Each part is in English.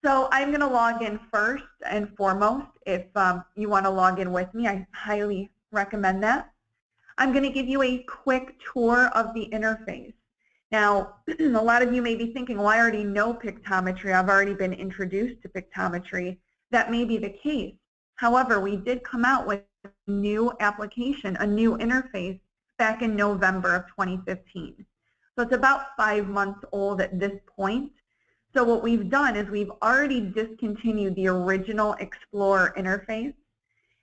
So I'm going to log in first and foremost. If you want to log in with me, I highly recommend that. I'm going to give you a quick tour of the interface. Now, a lot of you may be thinking, well, I already know Pictometry. I've already been introduced to Pictometry. That may be the case. However, we did come out with a new application, a new interface, back in November of 2015. So it's about 5 months old at this point. So what we've done is we've already discontinued the original Explorer interface,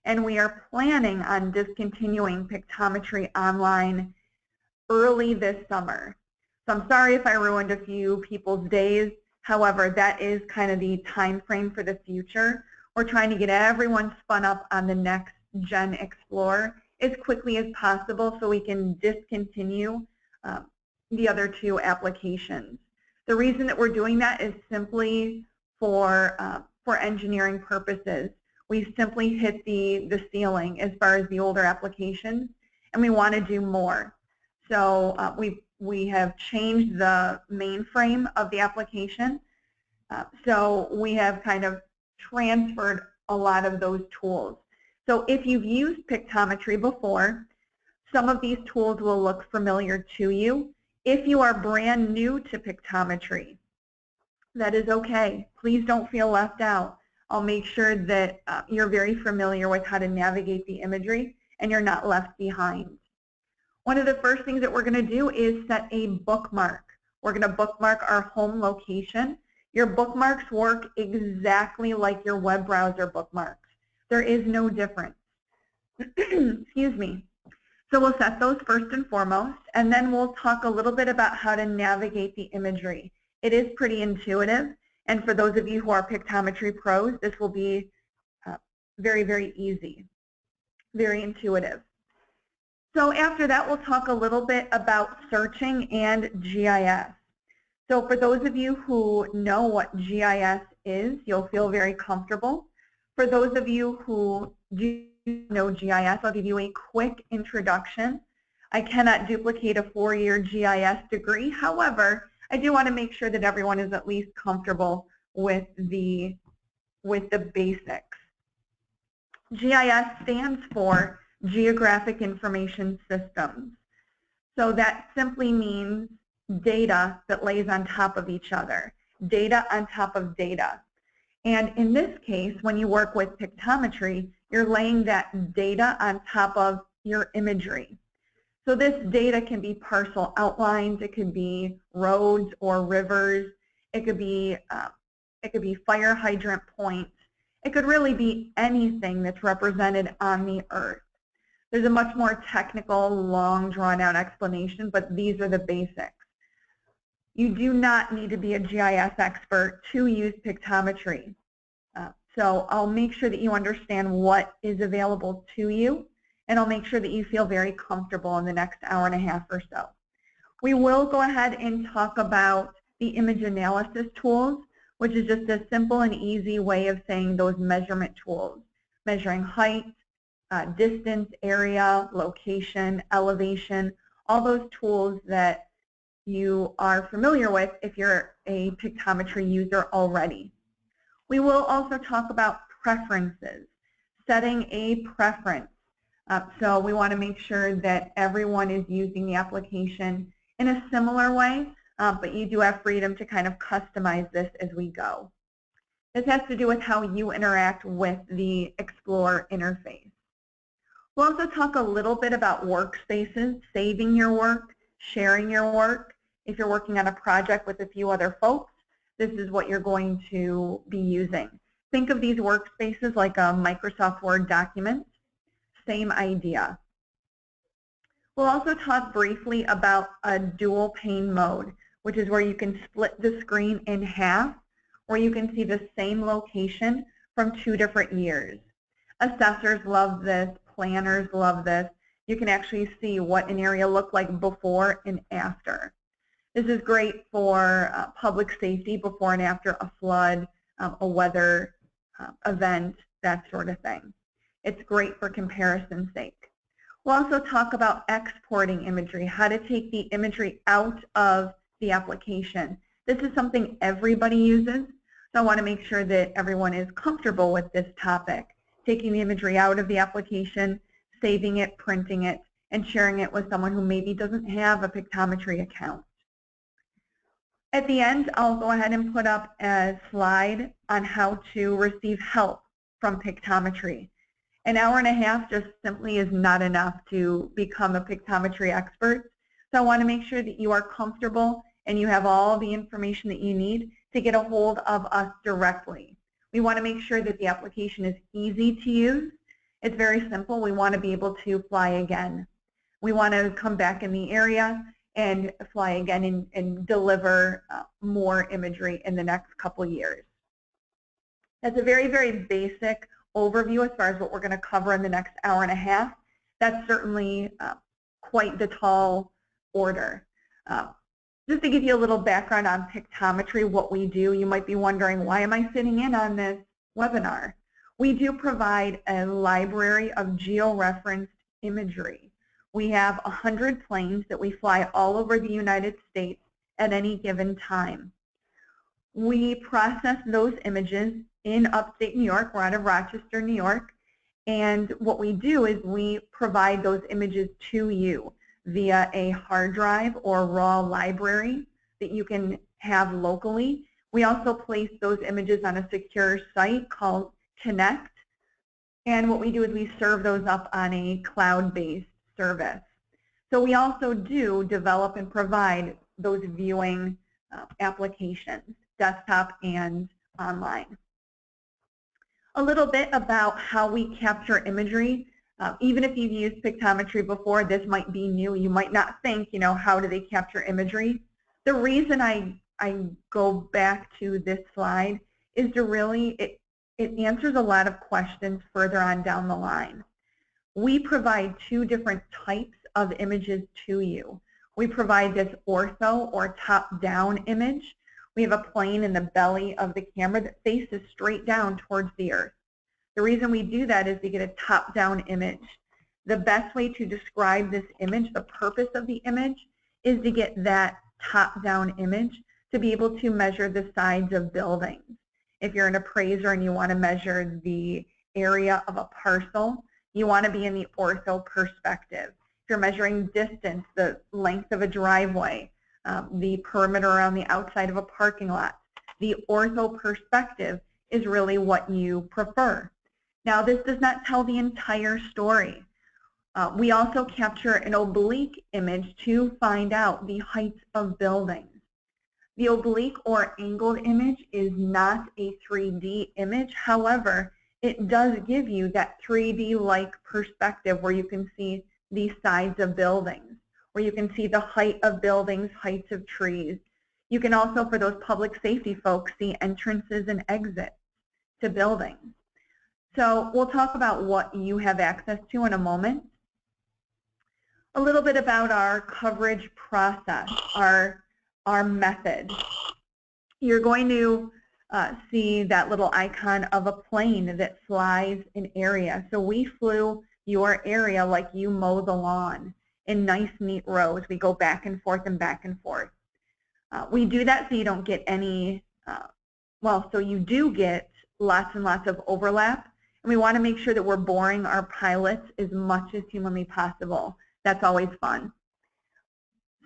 and we are planning on discontinuing Pictometry Online early this summer. So I'm sorry if I ruined a few people's days. However, that is kind of the time frame for the future. We're trying to get everyone spun up on the next Gen Explorer as quickly as possible so we can discontinue the other two applications. The reason that we're doing that is simply for engineering purposes. We simply hit the ceiling as far as the older applications, and we want to do more. So we have changed the mainframe of the application. So we have kind of transferred a lot of those tools. So if you've used Pictometry before, some of these tools will look familiar to you. If you are brand new to Pictometry, that is okay. Please don't feel left out. I'll make sure that you're very familiar with how to navigate the imagery and you're not left behind. One of the first things that we're going to do is set a bookmark. We're going to bookmark our home location. Your bookmarks work exactly like your web browser bookmarks. There is no difference. Excuse me. So we'll set those first and foremost, and then we'll talk a little bit about how to navigate the imagery. It is pretty intuitive, and for those of you who are Pictometry pros, this will be very, very easy, very intuitive. So after that, we'll talk a little bit about searching and GIS. So for those of you who know what GIS is, you'll feel very comfortable. For those of you who do know GIS, I'll give you a quick introduction. I cannot duplicate a 4-year GIS degree. However, I do want to make sure that everyone is at least comfortable with the basics. GIS stands for Geographic Information Systems. So that simply means data that lays on top of each other, data on top of data. And in this case, when you work with Pictometry, you're laying that data on top of your imagery. So this data can be parcel outlines, it could be roads or rivers, it could be fire hydrant points, it could really be anything that's represented on the earth. There's a much more technical, long, drawn-out explanation, but these are the basics. You do not need to be a GIS expert to use Pictometry. So I'll make sure that you understand what is available to you, and I'll make sure that you feel very comfortable in the next hour and a half or so. We will go ahead and talk about the image analysis tools, which is just a simple and easy way of saying those measurement tools, measuring height, distance, area, location, elevation, all those tools that you are familiar with if you're a Pictometry user already. We will also talk about preferences, setting a preference. So we want to make sure that everyone is using the application in a similar way, but you do have freedom to kind of customize this as we go. This has to do with how you interact with the Explorer interface. We'll also talk a little bit about workspaces, saving your work, sharing your work. If you're working on a project with a few other folks, this is what you're going to be using. Think of these workspaces like a Microsoft Word document. Same idea. We'll also talk briefly about a dual pane mode, which is where you can split the screen in half, where you can see the same location from 2 different years. Assessors love this, planners love this. You can actually see what an area looked like before and after. This is great for public safety before and after a flood, a weather event, that sort of thing. It's great for comparison's sake. We'll also talk about exporting imagery, how to take the imagery out of the application. This is something everybody uses, So I want to make sure that everyone is comfortable with this topic, taking the imagery out of the application, saving it, printing it, and sharing it with someone who maybe doesn't have a Pictometry account. At the end, I'll go ahead and put up a slide on how to receive help from Pictometry. An hour and a half just simply is not enough to become a Pictometry expert. So I want to make sure that you are comfortable and you have all the information that you need to get a hold of us directly. We want to make sure that the application is easy to use. It's very simple. We want to be able to fly again. We want to come back in the area and fly again and deliver more imagery in the next couple years. That's a very, very basic overview as far as what we're going to cover in the next hour and a half. That's certainly quite the tall order. Just to give you a little background on Pictometry, what we do, you might be wondering, why am I sitting in on this webinar? We do provide a library of georeferenced imagery. We have 100 planes that we fly all over the United States at any given time. We process those images in upstate New York. We're out of Rochester, New York. And what we do is we provide those images to you via a hard drive or raw library that you can have locally. We also place those images on a secure site called Connect. And what we do is we serve those up on a cloud-based service. So we also do develop and provide those viewing applications, desktop and online. A little bit about how we capture imagery. Even if you've used Pictometry before, this might be new. You might not think, how do they capture imagery? The reason I go back to this slide is to really, it answers a lot of questions further on down the line. We provide two different types of images to you. We provide this ortho or top-down image. We have a plane in the belly of the camera that faces straight down towards the earth. The reason we do that is to get a top-down image. The best way to describe this image, the purpose of the image, is to get that top-down image to be able to measure the sides of buildings. If you're an appraiser and you want to measure the area of a parcel, you want to be in the ortho perspective. If you're measuring distance, the length of a driveway, the perimeter around the outside of a parking lot, the ortho perspective is really what you prefer. Now, this does not tell the entire story. We also capture an oblique image to find out the heights of buildings. The oblique or angled image is not a 3D image. However, it does give you that 3D-like perspective where you can see the sides of buildings, where you can see the height of buildings, heights of trees. You can also, for those public safety folks, see entrances and exits to buildings. So we'll talk about what you have access to in a moment. A little bit about our coverage process, our method. You're going to see that little icon of a plane that flies an area. So we flew your area like you mow the lawn in nice, neat rows. We go back and forth and back and forth. We do that so you don't get any, so you do get lots and lots of overlap. And we want to make sure that we're boring our pilots as much as humanly possible. That's always fun.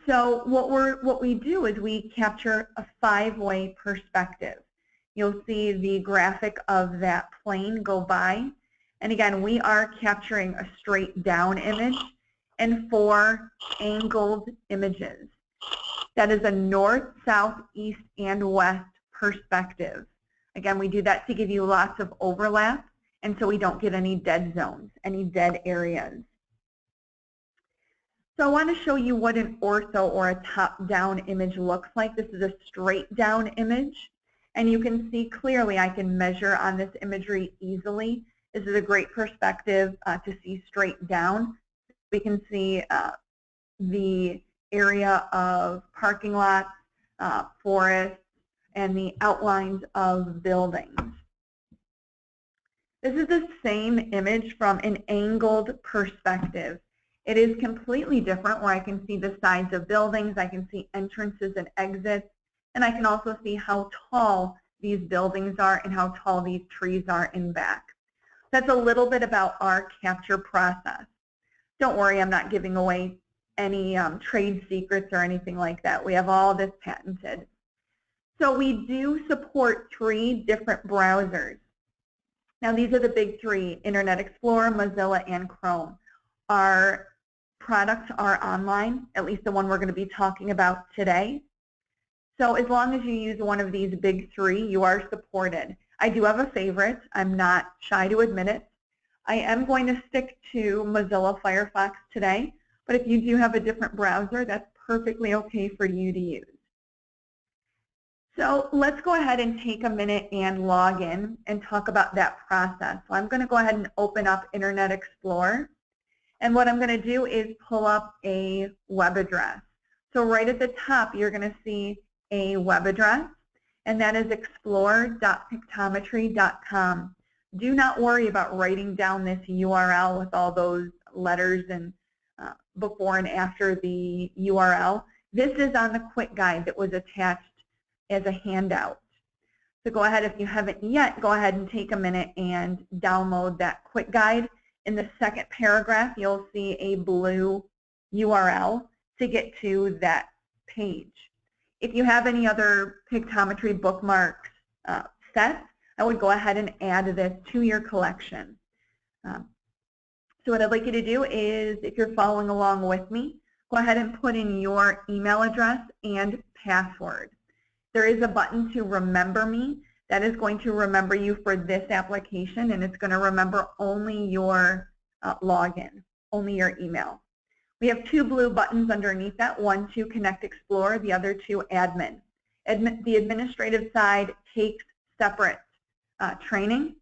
So what we do is we capture a 5-way perspective. You'll see the graphic of that plane go by. And again, we are capturing a straight down image and 4 angled images. That is a north, south, east, and west perspective. Again, we do that to give you lots of overlap and so we don't get any dead zones, any dead areas. So I want to show you what an ortho or a top-down image looks like. This is a straight-down image, and you can see clearly I can measure on this imagery easily. This is a great perspective to see straight down. We can see the area of parking lots, forests, and the outlines of buildings. This is the same image from an angled perspective. It is completely different where I can see the sides of buildings, I can see entrances and exits, and I can also see how tall these buildings are and how tall these trees are in back. That's a little bit about our capture process. Don't worry, I'm not giving away any trade secrets or anything like that. We have all this patented. So we do support 3 different browsers. Now these are the big 3, Internet Explorer, Mozilla, and Chrome. Our products are online, at least the one we're going to be talking about today. So as long as you use one of these big 3, you are supported. I do have a favorite. I'm not shy to admit it. I am going to stick to Mozilla Firefox today, but if you do have a different browser, that's perfectly okay for you to use. So let's go ahead and take a minute and log in and talk about that process. So I'm going to go ahead and open up Internet Explorer. And what I'm going to do is pull up a web address. So right at the top, you're going to see a web address, and that is explore.pictometry.com. Do not worry about writing down this URL with all those letters and before and after the URL. This is on the quick guide that was attached as a handout. So go ahead, if you haven't yet, go ahead and take a minute and download that quick guide. In the second paragraph, you'll see a blue URL to get to that page. If you have any other Pictometry bookmarks set, I would go ahead and add this to your collection. So what I'd like you to do is, if you're following along with me, go ahead and put in your email address and password. There is a button to remember me. That is going to remember you for this application, and it's going to remember only your login, only your email. We have 2 blue buttons underneath that, one to Connect Explorer, the other to Admin. The administrative side takes separate training,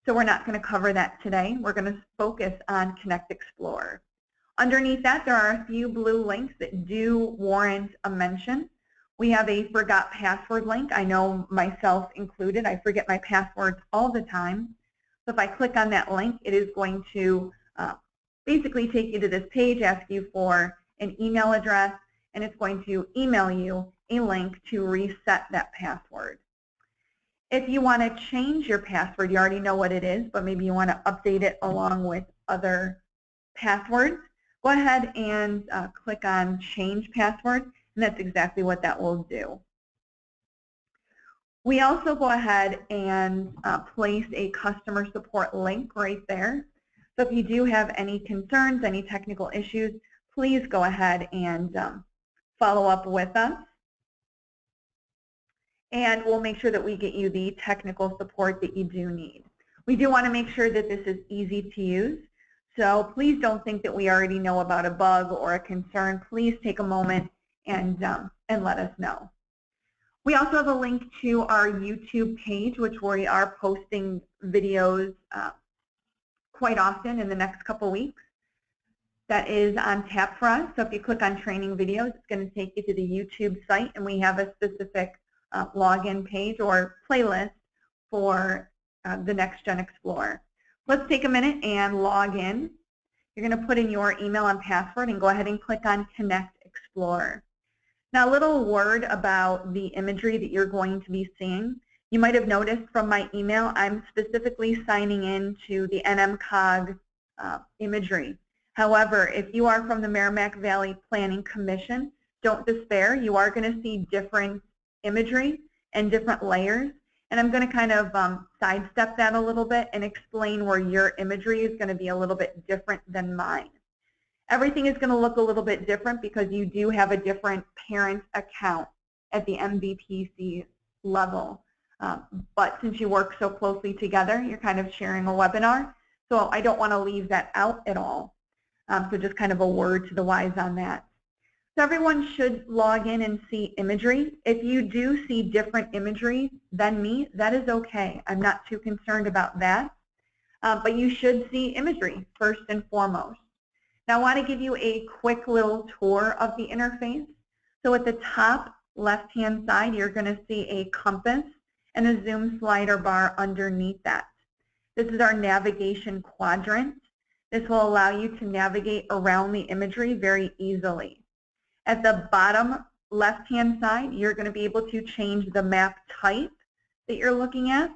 so we're not going to cover that today. We're going to focus on Connect Explorer. Underneath that, there are a few blue links that do warrant a mention. We have a forgot password link. I know myself included. I forget my passwords all the time. So if I click on that link, it is going to basically take you to this page, ask you for an email address, and it's going to email you a link to reset that password. If you want to change your password, you already know what it is, but maybe you want to update it along with other passwords, go ahead and click on Change Password, and that's exactly what that will do. We also go ahead and place a customer support link right there. So if you do have any concerns, any technical issues, please go ahead and follow up with us. And we'll make sure that we get you the technical support that you do need. We do want to make sure that this is easy to use. So please don't think that we already know about a bug or a concern. Please take a moment and let us know. We also have a link to our YouTube page, which we are posting videos quite often in the next couple weeks. That is on tap for us. So if you click on training videos, it's going to take you to the YouTube site, and we have a specific login page or playlist for the Next Gen Explorer. Let's take a minute and log in. You're going to put in your email and password and go ahead and click on Connect Explorer. Now, a little word about the imagery that you're going to be seeing. You might have noticed from my email, I'm specifically signing in to the NMCOG imagery. However, if you are from the Merrimack Valley Planning Commission, don't despair. You are going to see different imagery and different layers. And I'm going to kind of sidestep that a little bit and explain where your imagery is going to be a little bit different than mine. Everything is going to look a little bit different because you do have a different parent account at the MVPC level. But since you work so closely together, you're kind of sharing a webinar. So I don't want to leave that out at all. So just kind of a word to the wise on that. So everyone should log in and see imagery. If you do see different imagery than me, that is okay. I'm not too concerned about that. But you should see imagery first and foremost. Now I want to give you a quick little tour of the interface. So at the top left-hand side, you're going to see a compass and a zoom slider bar underneath that. This is our navigation quadrant. This will allow you to navigate around the imagery very easily. At the bottom left-hand side, you're going to be able to change the map type. that you're looking at,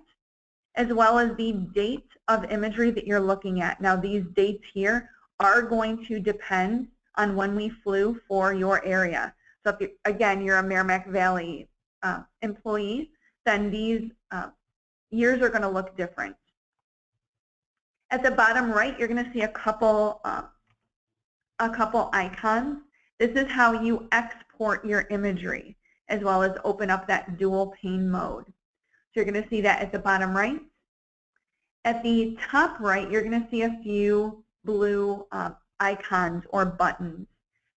as well as the date of imagery that you're looking at. Now, these dates here are going to depend on when we flew for your area. So if again, you're a Merrimack Valley employee, then these years are going to look different. At the bottom right, you're going to see a couple icons. This is how you export your imagery, as well as open up that dual pane mode. So you're going to see that at the bottom right. At the top right, you're going to see a few blue icons or buttons.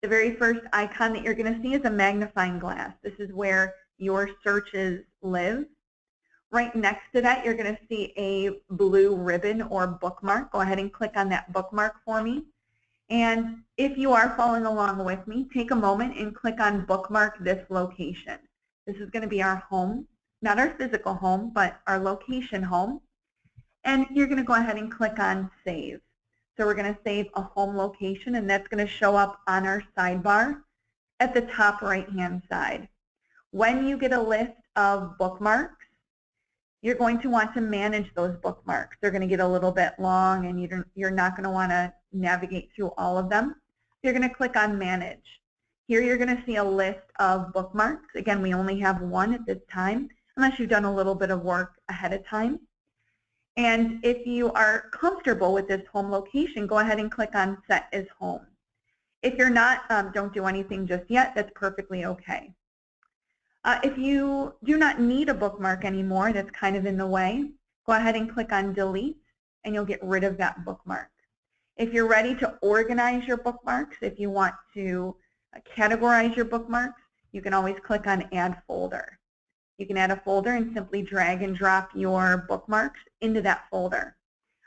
The very first icon that you're going to see is a magnifying glass. This is where your searches live. Right next to that, you're going to see a blue ribbon or bookmark. Go ahead and click on that bookmark for me. And if you are following along with me, take a moment and click on bookmark this location. This is going to be our home, not our physical home, but our location home. And you're going to go ahead and click on save. So we're going to save a home location, and that's going to show up on our sidebar at the top right-hand side. When you get a list of bookmarks, you're going to want to manage those bookmarks. They're going to get a little bit long, and you're not going to want to navigate through all of them. You're going to click on Manage. Here you're going to see a list of bookmarks. Again, we only have one at this time, unless you've done a little bit of work ahead of time. And if you are comfortable with this home location, go ahead and click on Set as Home. If you're not, don't do anything just yet. That's perfectly okay. If you do not need a bookmark anymore that's kind of in the way, go ahead and click on Delete, and you'll get rid of that bookmark. If you're ready to organize your bookmarks, if you want to categorize your bookmarks, you can always click on Add Folder. You can add a folder and simply drag and drop your bookmarks into that folder.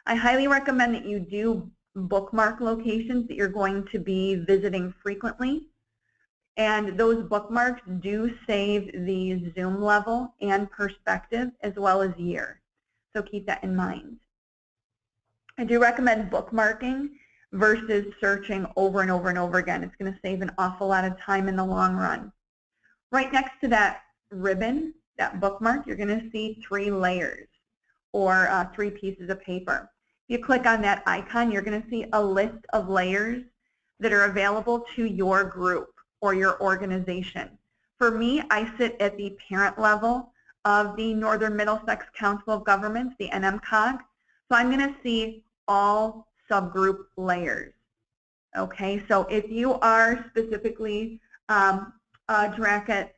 I highly recommend that you do bookmark locations that you're going to be visiting frequently. And those bookmarks do save the zoom level and perspective as well as year. So keep that in mind. I do recommend bookmarking versus searching over and over and over again. It's going to save an awful lot of time in the long run. Right next to that ribbon, that bookmark, you're going to see 3 layers or 3 pieces of paper. If you click on that icon, you're going to see a list of layers that are available to your group or your organization. For me, I sit at the parent level of the Northern Middlesex Council of Governments, the NMCOG. So I'm going to see all subgroup layers. Okay, so if you are specifically a DRACet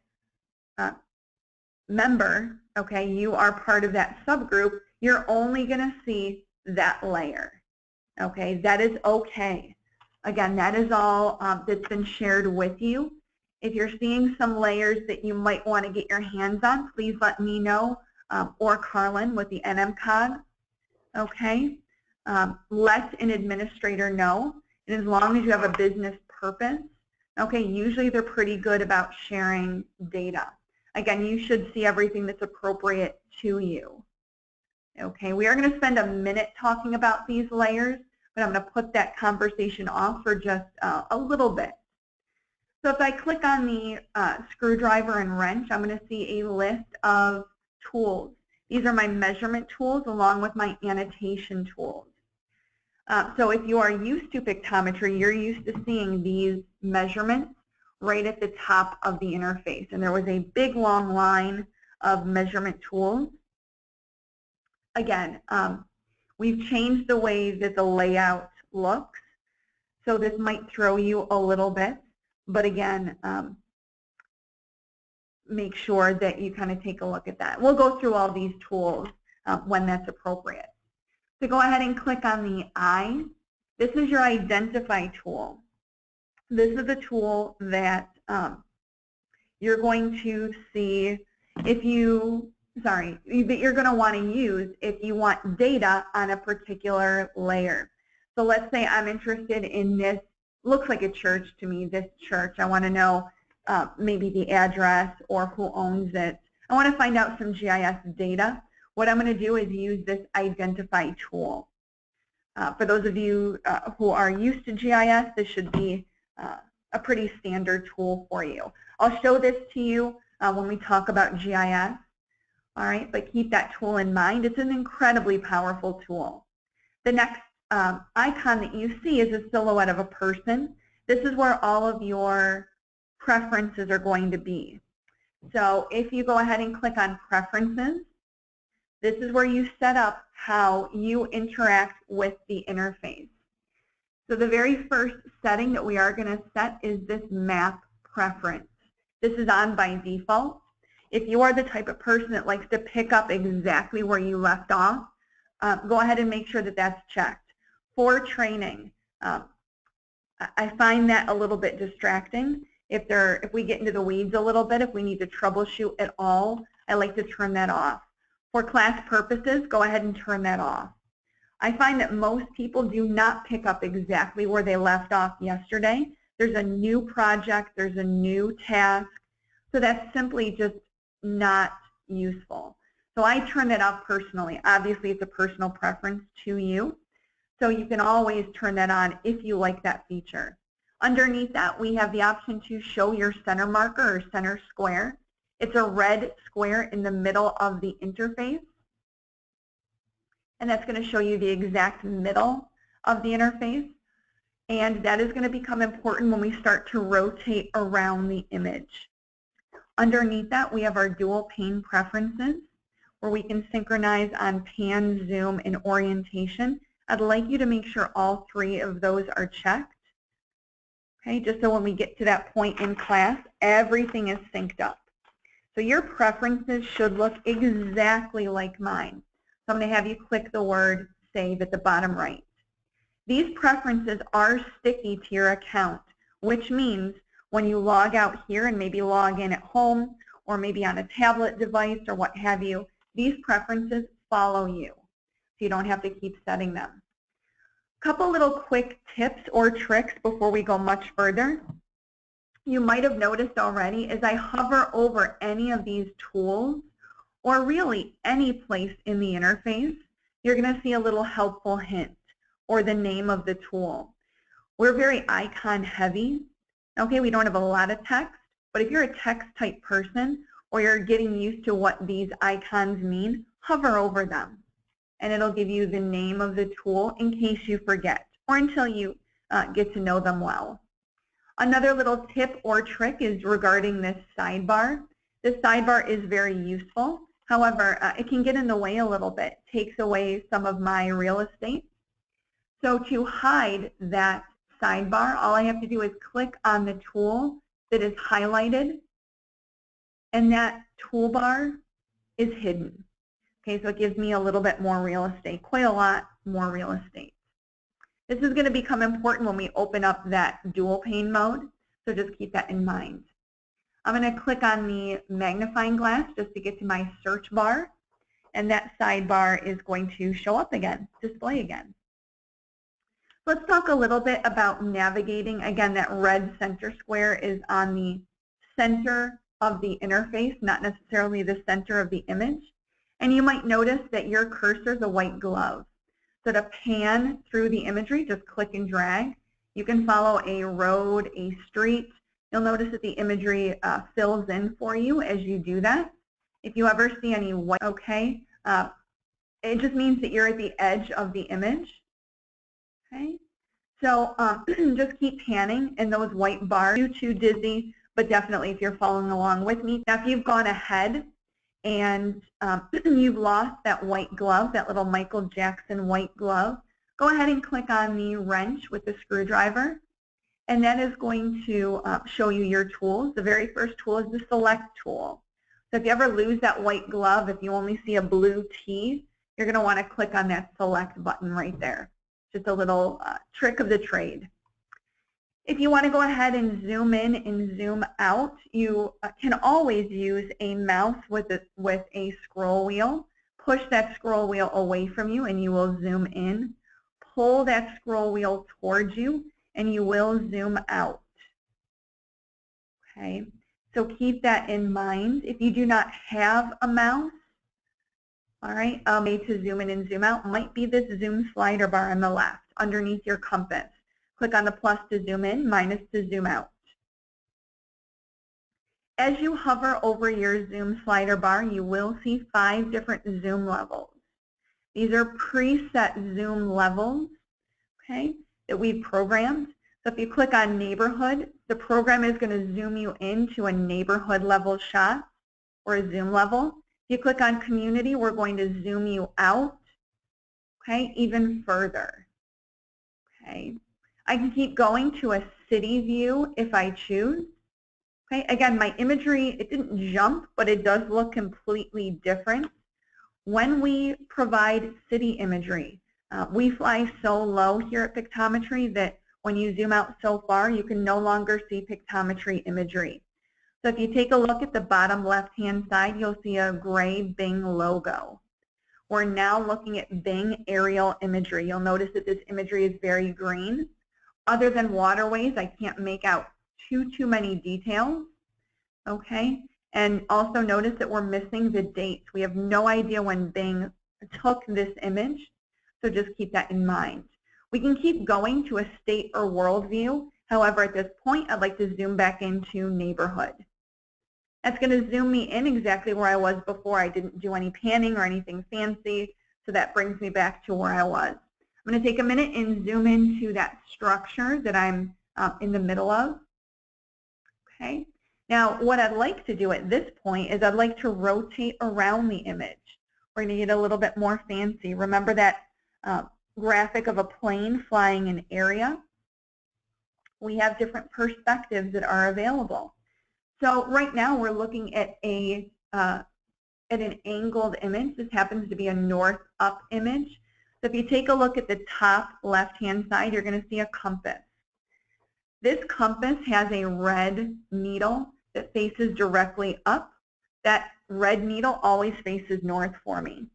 member, okay, you are part of that subgroup, you're only going to see that layer. Okay, that is okay. Again, that is all that's been shared with you. If you're seeing some layers that you might want to get your hands on, please let me know, or Carlin with the NMCOG. Okay, let an administrator know. And as long as you have a business purpose, okay, usually they're pretty good about sharing data. Again, you should see everything that's appropriate to you. Okay, we are going to spend a minute talking about these layers, but I'm going to put that conversation off for just a little bit. So if I click on the screwdriver and wrench, I'm going to see a list of tools. These are my measurement tools along with my annotation tools. So if you are used to pictometry, you're used to seeing these measurements right at the top of the interface. And there was a big long line of measurement tools. Again, we've changed the way that the layout looks. So this might throw you a little bit. But again, make sure that you kind of take a look at that. We'll go through all these tools when that's appropriate. So go ahead and click on the I. This is your identify tool. This is the tool that you're going to see if you, that you're going to want to use if you want data on a particular layer. So let's say I'm interested in this, looks like a church to me, this church. I want to know maybe the address or who owns it. I want to find out some GIS data. What I'm going to do is use this identify tool. For those of you who are used to GIS, this should be a pretty standard tool for you. I'll show this to you when we talk about GIS. All right, but keep that tool in mind. It's an incredibly powerful tool. The next icon that you see is a silhouette of a person. This is where all of your preferences are going to be. So if you go ahead and click on Preferences, this is where you set up how you interact with the interface. So the very first setting that we are going to set is this map preference. This is on by default. If you are the type of person that likes to pick up exactly where you left off, go ahead and make sure that that's checked. For training, I find that a little bit distracting. If we get into the weeds a little bit, if we need to troubleshoot at all, I like to turn that off. For class purposes, go ahead and turn that off. I find that most people do not pick up exactly where they left off yesterday. There's a new project, there's a new task, so that's simply just not useful. So I turn that off personally. Obviously, it's a personal preference to you, so you can always turn that on if you like that feature. Underneath that, we have the option to show your center marker or center square. It's a red square in the middle of the interface, and that's going to show you the exact middle of the interface, and that is going to become important when we start to rotate around the image. Underneath that, we have our dual pane preferences, where we can synchronize on pan, zoom, and orientation. I'd like you to make sure all three of those are checked, okay, just so when we get to that point in class, everything is synced up. So your preferences should look exactly like mine. So I'm going to have you click the word Save at the bottom right. These preferences are sticky to your account, which means when you log out here and maybe log in at home or maybe on a tablet device or what have you, these preferences follow you, so you don't have to keep setting them. A couple little quick tips or tricks before we go much further. You might have noticed already as I hover over any of these tools, or really any place in the interface, you're going to see a little helpful hint or the name of the tool. We're very icon heavy. Okay, we don't have a lot of text, but if you're a text type person or you're getting used to what these icons mean, hover over them and it'll give you the name of the tool in case you forget or until you get to know them well. Another little tip or trick is regarding this sidebar. This sidebar is very useful. However, it can get in the way a little bit, takes away some of my real estate. So to hide that sidebar, all I have to do is click on the tool that is highlighted, and that toolbar is hidden. Okay, so it gives me a little bit more real estate, quite a lot more real estate. This is going to become important when we open up that dual pane mode, so just keep that in mind. I'm going to click on the magnifying glass just to get to my search bar, and that sidebar is going to show up again, display again. Let's talk a little bit about navigating. Again, that red center square is on the center of the interface, not necessarily the center of the image. And you might notice that your cursor is a white glove. So to pan through the imagery, just click and drag. You can follow a road, a street. You'll notice that the imagery fills in for you as you do that. If you ever see any white, okay, it just means that you're at the edge of the image. Okay, so just keep panning in those white bars. Not too dizzy, but definitely if you're following along with me. Now if you've gone ahead and you've lost that white glove, that little Michael Jackson white glove, go ahead and click on the wrench with the screwdriver, and that is going to show you your tools. The very first tool is the select tool. So if you ever lose that white glove, if you only see a blue T, you're going to want to click on that select button right there. Just a little trick of the trade. If you want to go ahead and zoom in and zoom out, you can always use a mouse with a scroll wheel. Push that scroll wheel away from you and you will zoom in. Pull that scroll wheel towards you and you will zoom out. Okay, so keep that in mind. If you do not have a mouse, all right, a way to zoom in and zoom out might be this zoom slider bar on the left underneath your compass. Click on the plus to zoom in, minus to zoom out. As you hover over your zoom slider bar, you will see 5 different zoom levels. These are preset zoom levels, okay, that we've programmed. So if you click on neighborhood, the program is going to zoom you into a neighborhood level shot or a zoom level. If you click on community, we're going to zoom you out, okay, even further. Okay. I can keep going to a city view if I choose. Okay. Again, my imagery, it didn't jump, but it does look completely different. When we provide city imagery, we fly so low here at Pictometry that when you zoom out so far, you can no longer see Pictometry imagery. So if you take a look at the bottom left-hand side, you'll see a gray Bing logo. We're now looking at Bing aerial imagery. You'll notice that this imagery is very green. Other than waterways, I can't make out too many details. Okay, and also notice that we're missing the dates. We have no idea when Bing took this image, so just keep that in mind. We can keep going to a state or world view. However, at this point, I'd like to zoom back into neighborhood. That's going to zoom me in exactly where I was before. I didn't do any panning or anything fancy, so that brings me back to where I was. I'm going to take a minute and zoom into that structure that I'm in the middle of. Okay. Now, what I'd like to do at this point is I'd like to rotate around the image. We're going to get a little bit more fancy. Remember that graphic of a plane flying an area? We have different perspectives that are available. So right now we're looking at an angled image. This happens to be a north-up image. So if you take a look at the top left-hand side, you're going to see a compass. This compass has a red needle that faces directly up. That red needle always faces north for me.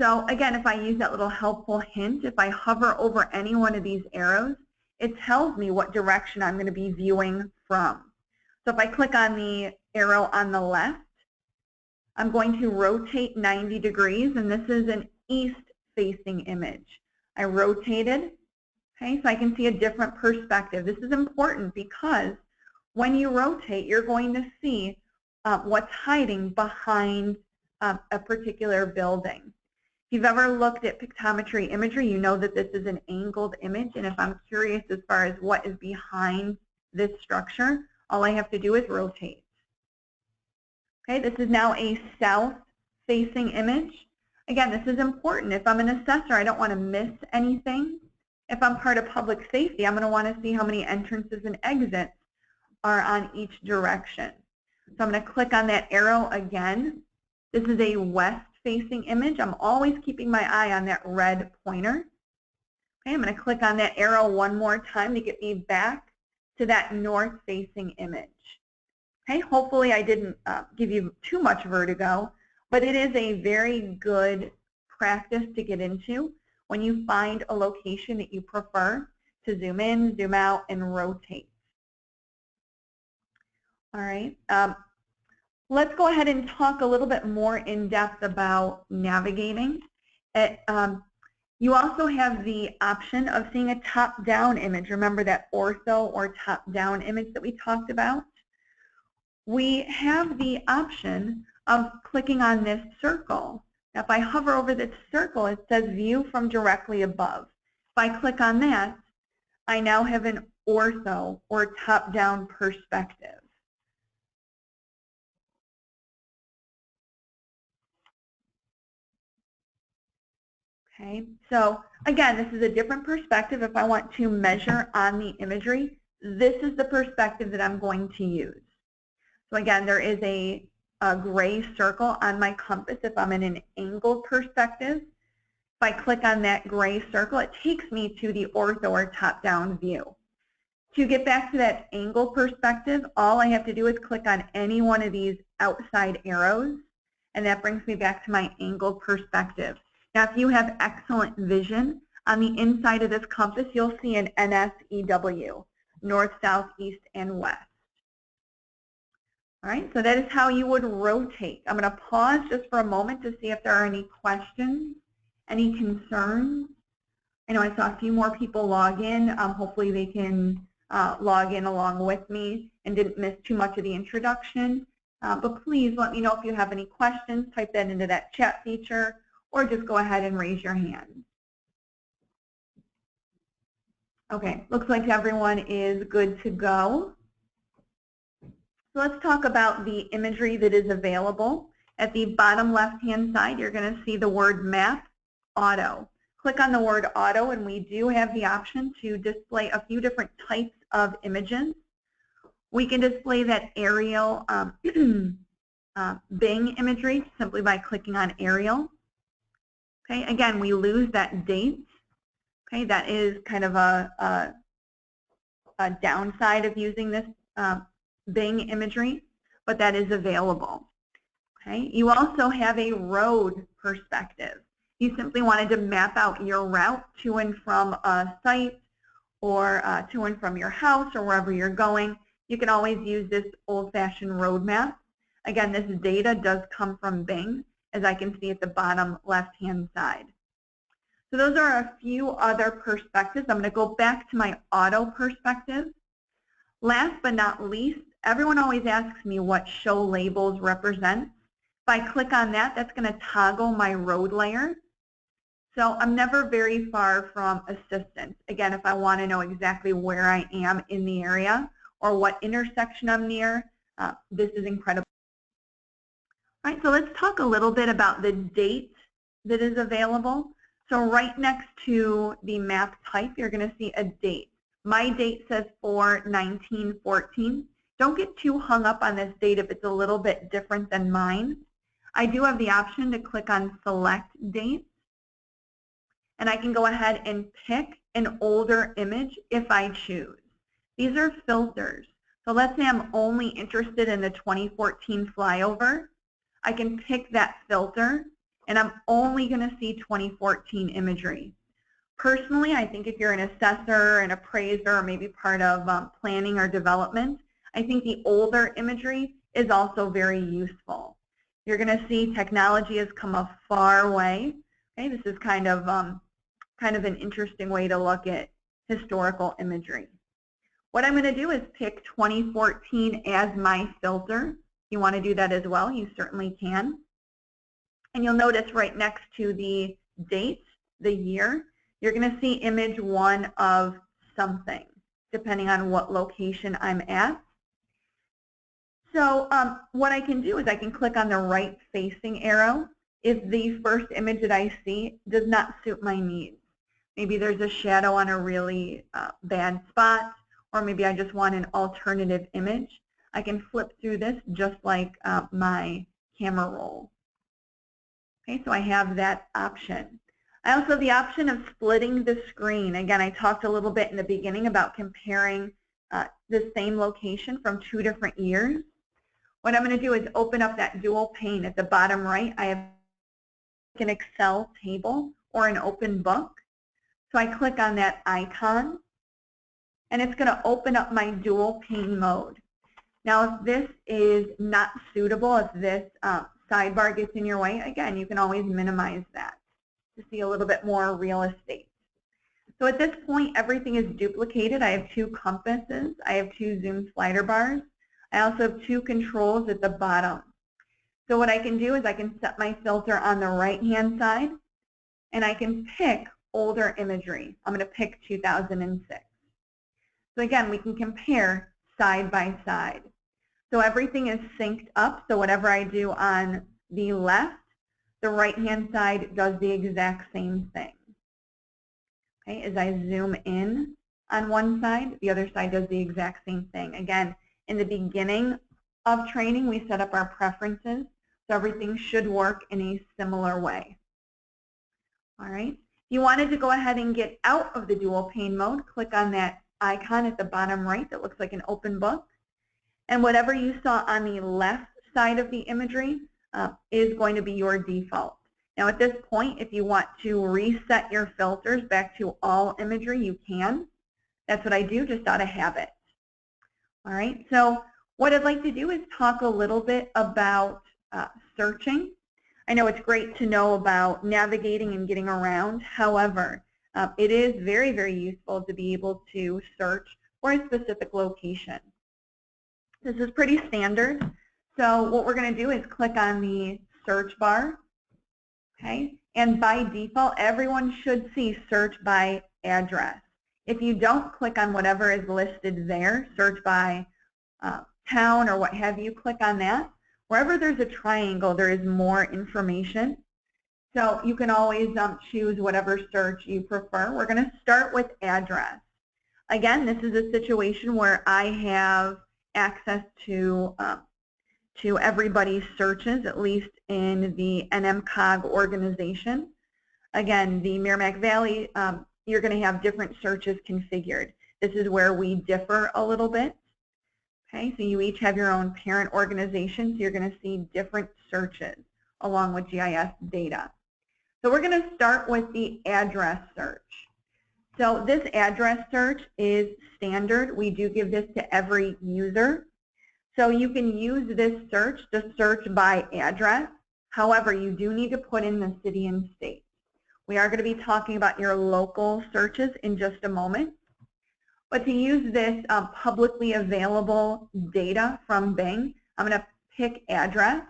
So again, if I use that little helpful hint, if I hover over any one of these arrows, it tells me what direction I'm going to be viewing from. So if I click on the arrow on the left, I'm going to rotate 90 degrees, and this is an east-facing image. I rotated, okay, so I can see a different perspective. This is important because when you rotate, you're going to see what's hiding behind a particular building. If you've ever looked at Pictometry imagery, you know that this is an angled image, and if I'm curious as far as what is behind this structure, all I have to do is rotate. Okay, this is now a south-facing image. Again, this is important. If I'm an assessor, I don't want to miss anything. If I'm part of public safety, I'm going to want to see how many entrances and exits are on each direction. So I'm going to click on that arrow again. This is a west-facing image. I'm always keeping my eye on that red pointer. Okay, I'm going to click on that arrow one more time to get me back to that north-facing image. Okay, hopefully I didn't give you too much vertigo, but it is a very good practice to get into when you find a location that you prefer to zoom in, zoom out, and rotate. All right, let's go ahead and talk a little bit more in depth about navigating. You also have the option of seeing a top-down image. Remember that ortho or top-down image that we talked about? We have the option of clicking on this circle. Now, if I hover over this circle, it says view from directly above. If I click on that, I now have an ortho or top-down perspective. Okay, so again, this is a different perspective. If I want to measure on the imagery, this is the perspective that I'm going to use. So again, there is a gray circle on my compass if I'm in an angled perspective. If I click on that gray circle, it takes me to the ortho or top-down view. To get back to that angled perspective, all I have to do is click on any one of these outside arrows, and that brings me back to my angled perspective. Now, if you have excellent vision, on the inside of this compass, you'll see an NSEW, north, south, east, and west. All right, so that is how you would rotate. I'm going to pause just for a moment to see if there are any questions, any concerns. I know I saw a few more people log in. Hopefully they can log in along with me and didn't miss too much of the introduction. But please let me know if you have any questions. Type that into that chat feature, or just go ahead and raise your hand. Okay, looks like everyone is good to go. So let's talk about the imagery that is available. At the bottom left-hand side, you're going to see the word Map Auto. Click on the word Auto, and we do have the option to display a few different types of images. We can display that aerial Bing imagery simply by clicking on aerial. Okay, again, we lose that date. Okay, that is kind of a downside of using this Bing imagery, but that is available. Okay, you also have a road perspective. You simply wanted to map out your route to and from a site, or to and from your house, or wherever you're going. You can always use this old-fashioned road map. Again, this data does come from Bing, as I can see at the bottom left-hand side. So those are a few other perspectives. I'm going to go back to my auto perspective. Last but not least, everyone always asks me what show labels represent. If I click on that, that's going to toggle my road layer. So I'm never very far from assistance. Again, if I want to know exactly where I am in the area or what intersection I'm near, this is incredible. All right, so let's talk a little bit about the date that is available. So right next to the map type, you're going to see a date. My date says 4/19/14. Don't get too hung up on this date if it's a little bit different than mine. I do have the option to click on Select Date, and I can go ahead and pick an older image if I choose. These are filters. So let's say I'm only interested in the 2014 flyover. I can pick that filter, and I'm only going to see 2014 imagery. Personally, I think if you're an assessor, an appraiser, or maybe part of planning or development, I think the older imagery is also very useful. You're going to see technology has come a far way. Okay, this is kind of an interesting way to look at historical imagery. What I'm going to do is pick 2014 as my filter. If you want to do that as well, you certainly can. And you'll notice right next to the date, the year, you're going to see image 1 of something, depending on what location I'm at. So what I can do is I can click on the right facing arrow if the first image that I see does not suit my needs. Maybe there's a shadow on a really bad spot, or maybe I just want an alternative image. I can flip through this just like my camera roll. Okay, so I have that option. I also have the option of splitting the screen. Again, I talked a little bit in the beginning about comparing the same location from 2 different years. What I'm going to do is open up that dual pane. At the bottom right, I have an Excel table or an open book. So I click on that icon, and it's going to open up my dual pane mode. Now, if this is not suitable, if this sidebar gets in your way, again, you can always minimize that to see a little bit more real estate. So at this point, everything is duplicated. I have 2 compasses. I have 2 zoom slider bars. I also have 2 controls at the bottom. So what I can do is I can set my filter on the right-hand side, and I can pick older imagery. I'm going to pick 2006. So again, we can compare side by side. So everything is synced up, so whatever I do on the left, the right-hand side does the exact same thing. Okay, as I zoom in on one side, the other side does the exact same thing. Again, in the beginning of training, we set up our preferences, so everything should work in a similar way. All right. If you wanted to go ahead and get out of the dual pane mode, click on that icon at the bottom right that looks like an open book. And whatever you saw on the left side of the imagery is going to be your default. Now at this point, if you want to reset your filters back to all imagery, you can. That's what I do just out of habit. All right, so what I'd like to do is talk a little bit about searching. I know it's great to know about navigating and getting around. However, it is very, very useful to be able to search or a specific location. This is pretty standard. So what we're going to do is click on the search bar, okay? And by default, everyone should see search by address. If you don't, click on whatever is listed there, search by town or what have you, click on that. Wherever there's a triangle, there is more information. So you can always choose whatever search you prefer. We're going to start with address. Again, this is a situation where I have access to everybody's searches, at least in the NMCOG organization. Again, the Merrimack Valley, you're going to have different searches configured. This is where we differ a little bit. Okay, so you each have your own parent organization, so you're going to see different searches along with GIS data. So we're going to start with the address search. So this address search is standard. We do give this to every user. So you can use this search to search by address. However, you do need to put in the city and state. We are going to be talking about your local searches in just a moment. But to use this publicly available data from Bing, I'm going to pick address.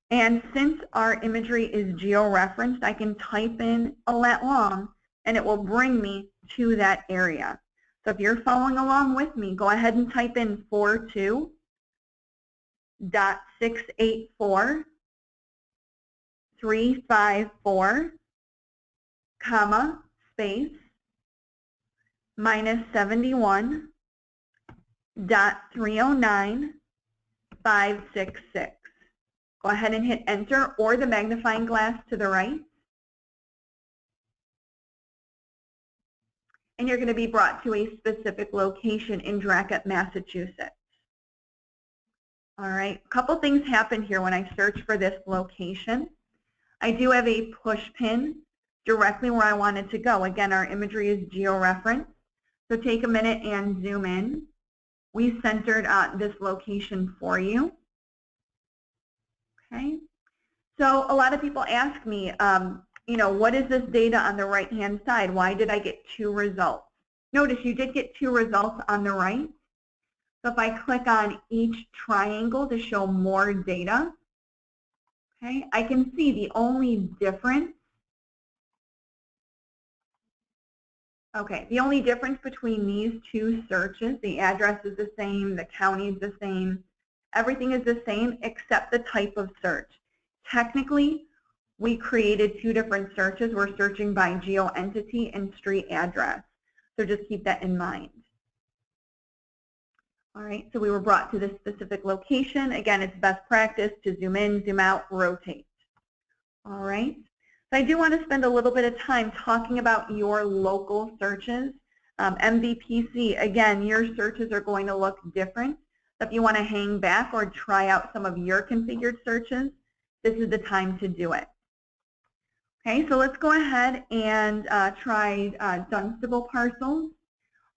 And since our imagery is georeferenced, I can type in a lat long and it will bring me to that area. So if you're following along with me, go ahead and type in 42.684.354, comma, space, minus 71.309.566. Go ahead and hit enter or the magnifying glass to the right. And you're going to be brought to a specific location in Dracut, Massachusetts. All right, a couple things happen here when I search for this location. I do have a push pin directly where I wanted to go. Again, our imagery is georeferenced. So take a minute and zoom in. We centered this location for you. Okay. So a lot of people ask me, you know, what is this data on the right-hand side? Why did I get 2 results? Notice you did get 2 results on the right. So if I click on each triangle to show more data, okay, I can see the only difference. Okay, the only difference between these 2 searches, the address is the same, the county is the same, everything is the same except the type of search. Technically, we created 2 different searches. We're searching by geo-entity and street address. So just keep that in mind. All right, so we were brought to this specific location. Again, it's best practice to zoom in, zoom out, rotate. All right. So I do want to spend a little bit of time talking about your local searches. MVPC, again, your searches are going to look different. So if you want to hang back or try out some of your configured searches, this is the time to do it. Okay, so let's go ahead and try Dunstable parcels.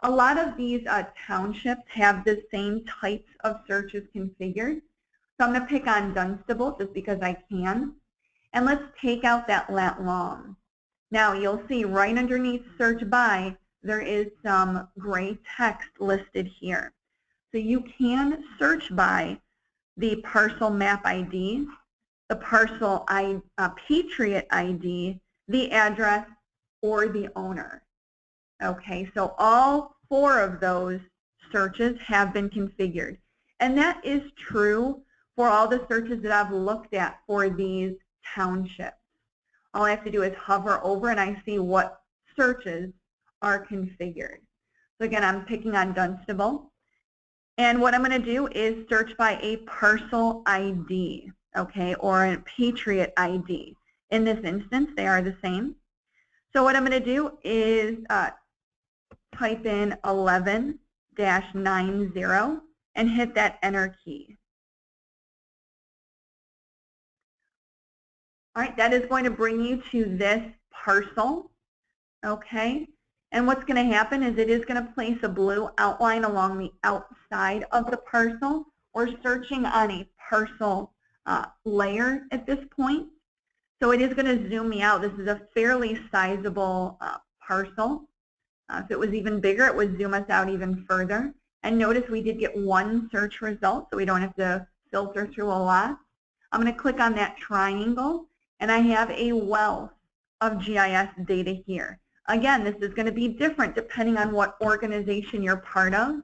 A lot of these townships have the same types of searches configured. So I'm going to pick on Dunstable just because I can. And let's take out that lat long. Now you'll see right underneath search by, there is some gray text listed here. So you can search by the parcel map ID, the parcel Patriot ID, the address, or the owner. Okay, so all 4 of those searches have been configured. And that is true for all the searches that I've looked at for these townships. All I have to do is hover over and I see what searches are configured. So again, I'm picking on Dunstable. And what I'm going to do is search by a parcel ID, okay, or a Patriot ID. In this instance, they are the same. So what I'm going to do is type in 11-90 and hit that enter key. All right, that is going to bring you to this parcel, okay? And what's going to happen is it is going to place a blue outline along the outside of the parcel. We're searching on a parcel layer at this point. So it is going to zoom me out. This is a fairly sizable parcel. If it was even bigger, it would zoom us out even further. And notice we did get one search result, so we don't have to filter through a lot. I'm going to click on that triangle, and I have a wealth of GIS data here. Again, this is going to be different depending on what organization you're part of.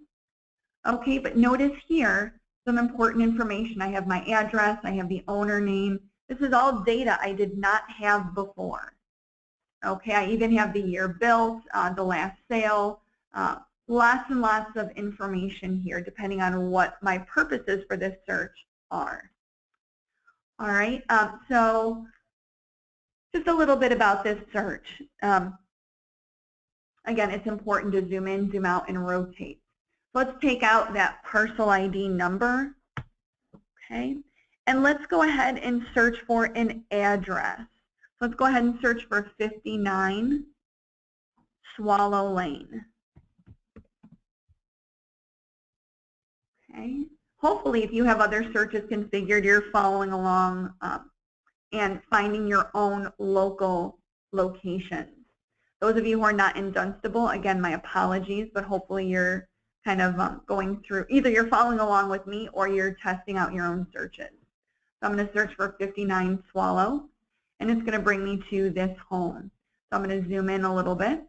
Okay, but notice here some important information. I have my address, I have the owner name. This is all data I did not have before. Okay, I even have the year built, the last sale, lots and lots of information here depending on what my purposes for this search are. All right, so just a little bit about this search. Again, it's important to zoom in, zoom out, and rotate. Let's take out that parcel ID number, okay? And let's go ahead and search for an address. Let's go ahead and search for 59 Swallow Lane. Okay. Hopefully, if you have other searches configured, you're following along and finding your own local locations. Those of you who are not in Dunstable, again, my apologies, but hopefully you're kind of going through, either you're following along with me or you're testing out your own searches. So I'm going to search for 59 Swallow, and it's going to bring me to this home. So I'm going to zoom in a little bit.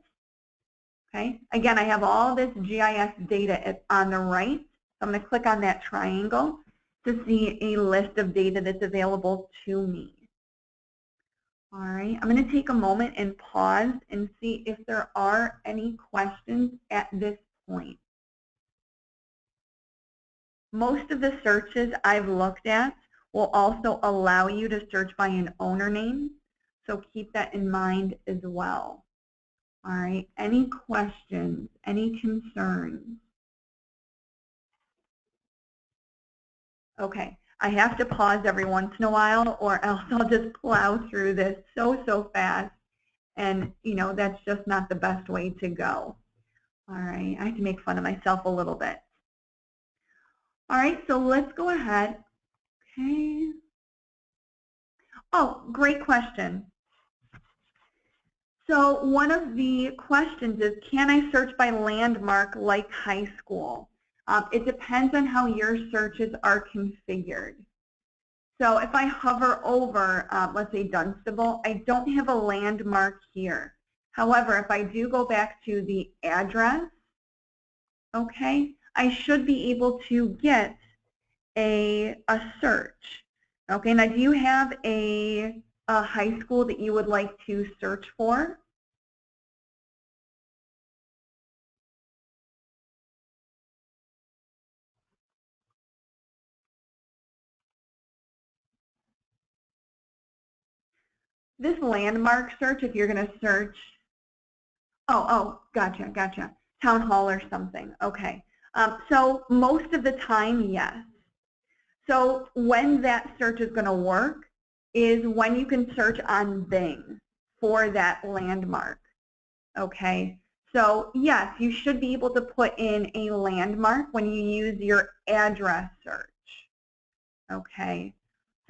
Okay. Again, I have all this GIS data on the right. So I'm going to click on that triangle to see a list of data that's available to me. All right, I'm going to take a moment and pause and see if there are any questions at this point. Most of the searches I've looked at will also allow you to search by an owner name, so keep that in mind as well. All right, any questions, any concerns? Okay, I have to pause every once in a while or else I'll just plow through this so fast, and that's just not the best way to go. All right, I have to make fun of myself a little bit. All right, so let's go ahead. Okay. Oh, great question. So one of the questions is, can I search by landmark like high school? It depends on how your searches are configured. So if I hover over, let's say Dunstable, I don't have a landmark here. However, if I do go back to the address, okay, I should be able to get a search. Okay, now do you have a high school that you would like to search for? This landmark search, if you're going to search, oh, gotcha, town hall or something, okay. So most of the time, yes. So when that search is going to work is when you can search on Bing for that landmark, okay. So yes, you should be able to put in a landmark when you use your address search, okay.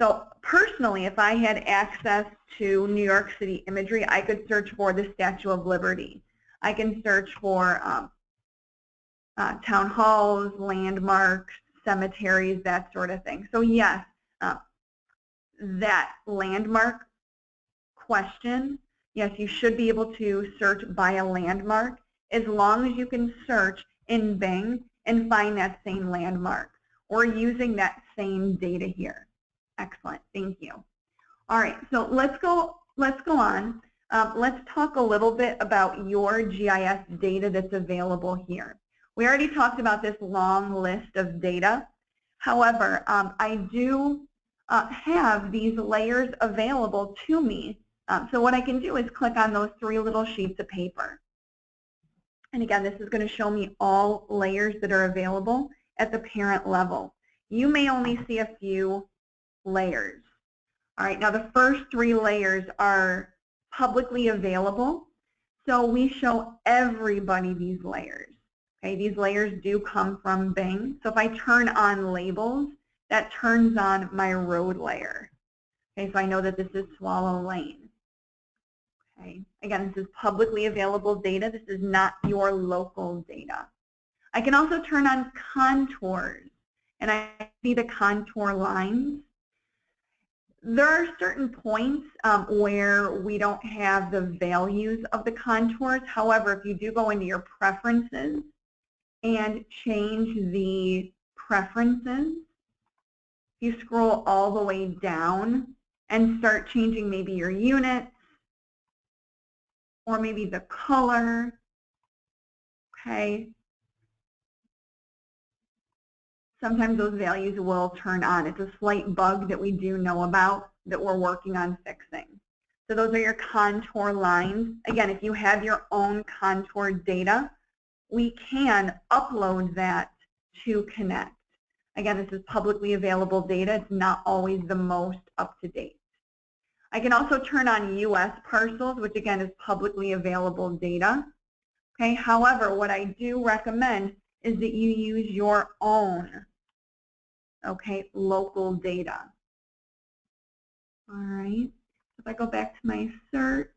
So personally, if I had access to New York City imagery, I could search for the Statue of Liberty. I can search for town halls, landmarks, cemeteries, that sort of thing. So yes, that landmark question, yes, you should be able to search by a landmark as long as you can search in Bing and find that same landmark or using that same data here. Excellent, thank you. All right, so let's go on. Let's talk a little bit about your GIS data that's available here. We already talked about this long list of data. However, I do have these layers available to me. So what I can do is click on those three little sheets of paper. And again, this is going to show me all layers that are available at the parent level. You may only see a few layers. All right, now the first three layers are publicly available, so we show everybody these layers. Okay, these layers do come from Bing. So if I turn on labels, that turns on my road layer. Okay, so I know that this is Swallow Lane. Okay. Again, this is publicly available data. This is not your local data. I can also turn on contours, and I see the contour lines. There are certain points where we don't have the values of the contours. However, if you do go into your preferences and change the preferences, you scroll all the way down and start changing maybe your units or maybe the color, okay? Sometimes those values will turn on. It's a slight bug that we do know about that we're working on fixing. So those are your contour lines. Again, if you have your own contour data, we can upload that to Connect. Again, this is publicly available data. It's not always the most up-to-date. I can also turn on U.S. parcels, which again is publicly available data. Okay. However, what I do recommend is that you use your own, okay, local data. All right. If I go back to my search,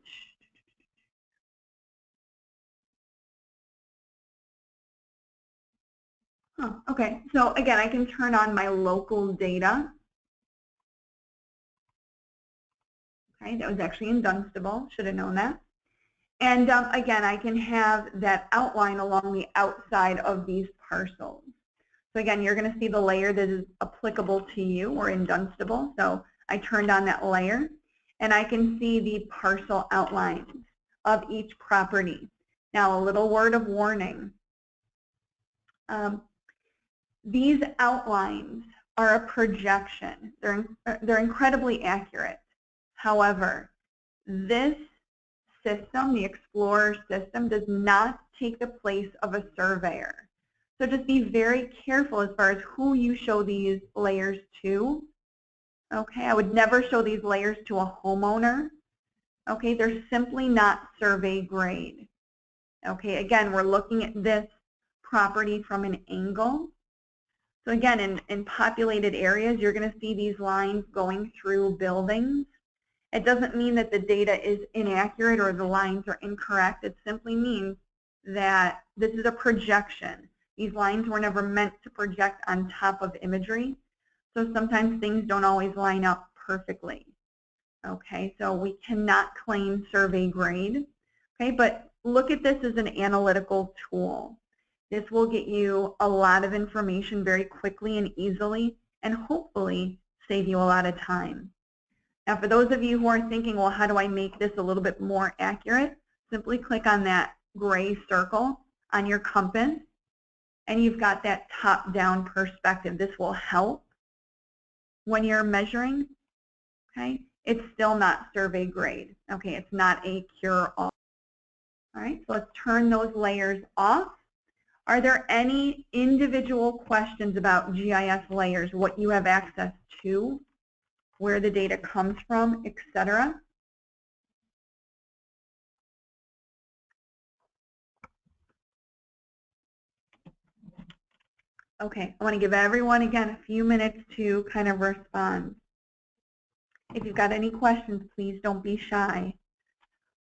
okay. So again, I can turn on my local data. Okay, that was actually in Dunstable. Should have known that. And again, I can have that outline along the outside of these parcels. So again, you're going to see the layer that is applicable to you. We're in Dunstable, so I turned on that layer, and I can see the parcel outlines of each property. Now, a little word of warning. These outlines are a projection. They're incredibly accurate. However, this system, the Explorer system, does not take the place of a surveyor. So just be very careful as far as who you show these layers to. Okay, I would never show these layers to a homeowner. Okay, they're simply not survey grade. Okay, again, we're looking at this property from an angle. So again, in populated areas, you're going to see these lines going through buildings. It doesn't mean that the data is inaccurate or the lines are incorrect. It simply means that this is a projection. These lines were never meant to project on top of imagery. So sometimes things don't always line up perfectly. Okay, so we cannot claim survey grade. Okay, but look at this as an analytical tool. This will get you a lot of information very quickly and easily, and hopefully save you a lot of time. Now, for those of you who are thinking, well, how do I make this a little bit more accurate? Simply click on that gray circle on your compass, and you've got that top-down perspective. This will help when you're measuring. Okay, it's still not survey grade. Okay, it's not a cure-all. All right, so let's turn those layers off. Are there any individual questions about GIS layers, what you have access to, where the data comes from, etc.? Okay, I want to give everyone, again, a few minutes to kind of respond. If you've got any questions, please don't be shy.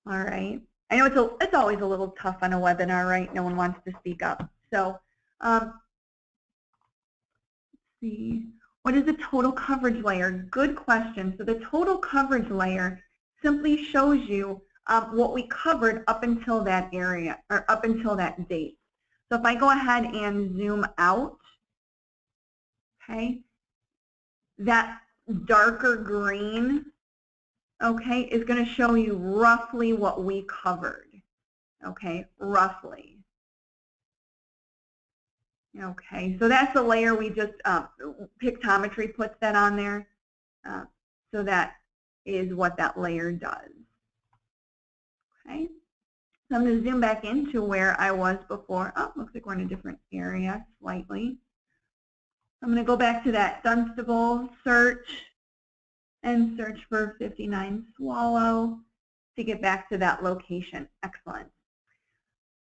All right. I know it's always a little tough on a webinar, right? No one wants to speak up. So let's see. What is the total coverage layer? Good question. So the total coverage layer simply shows you what we covered up until that area, or up until that date. So if I go ahead and zoom out, okay, that darker green, okay, is going to show you roughly what we covered, okay, roughly. Okay, so that's the layer we just, Pictometry puts that on there, so that is what that layer does. Okay, so I'm going to zoom back into where I was before. Oh, looks like we're in a different area slightly. I'm going to go back to that Dunstable search and search for 59 Swallow to get back to that location. Excellent.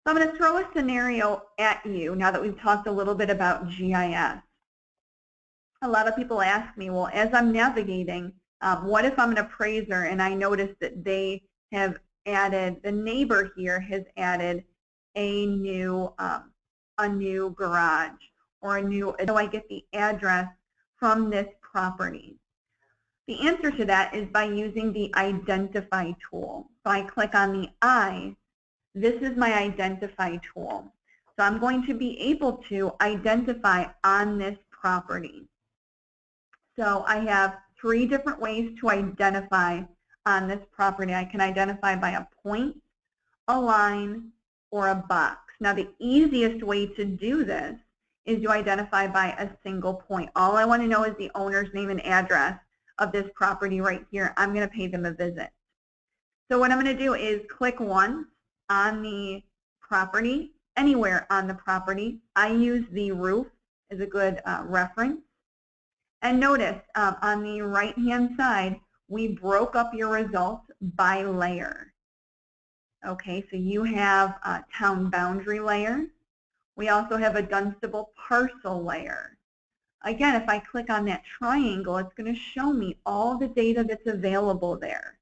So I'm going to throw a scenario at you now that we've talked a little bit about GIS. A lot of people ask me, well, as I'm navigating, what if I'm an appraiser and I notice that they have added, the neighbor here has added a new garage or a new, so I get the address from this property. The answer to that is by using the Identify tool. So I click on the I. This is my Identify tool. So I'm going to be able to identify on this property. So I have 3 different ways to identify on this property. I can identify by a point, a line, or a box. Now the easiest way to do this is to identify by a single point. All I want to know is the owner's name and address of this property right here. I'm going to pay them a visit. So what I'm going to do is click once on the property, anywhere on the property. I use the roof as a good reference. And notice on the right-hand side, we broke up your results by layer. Okay, so you have a town boundary layer. We also have a Dunstable parcel layer. Again, if I click on that triangle, it's going to show me all the data that's available there.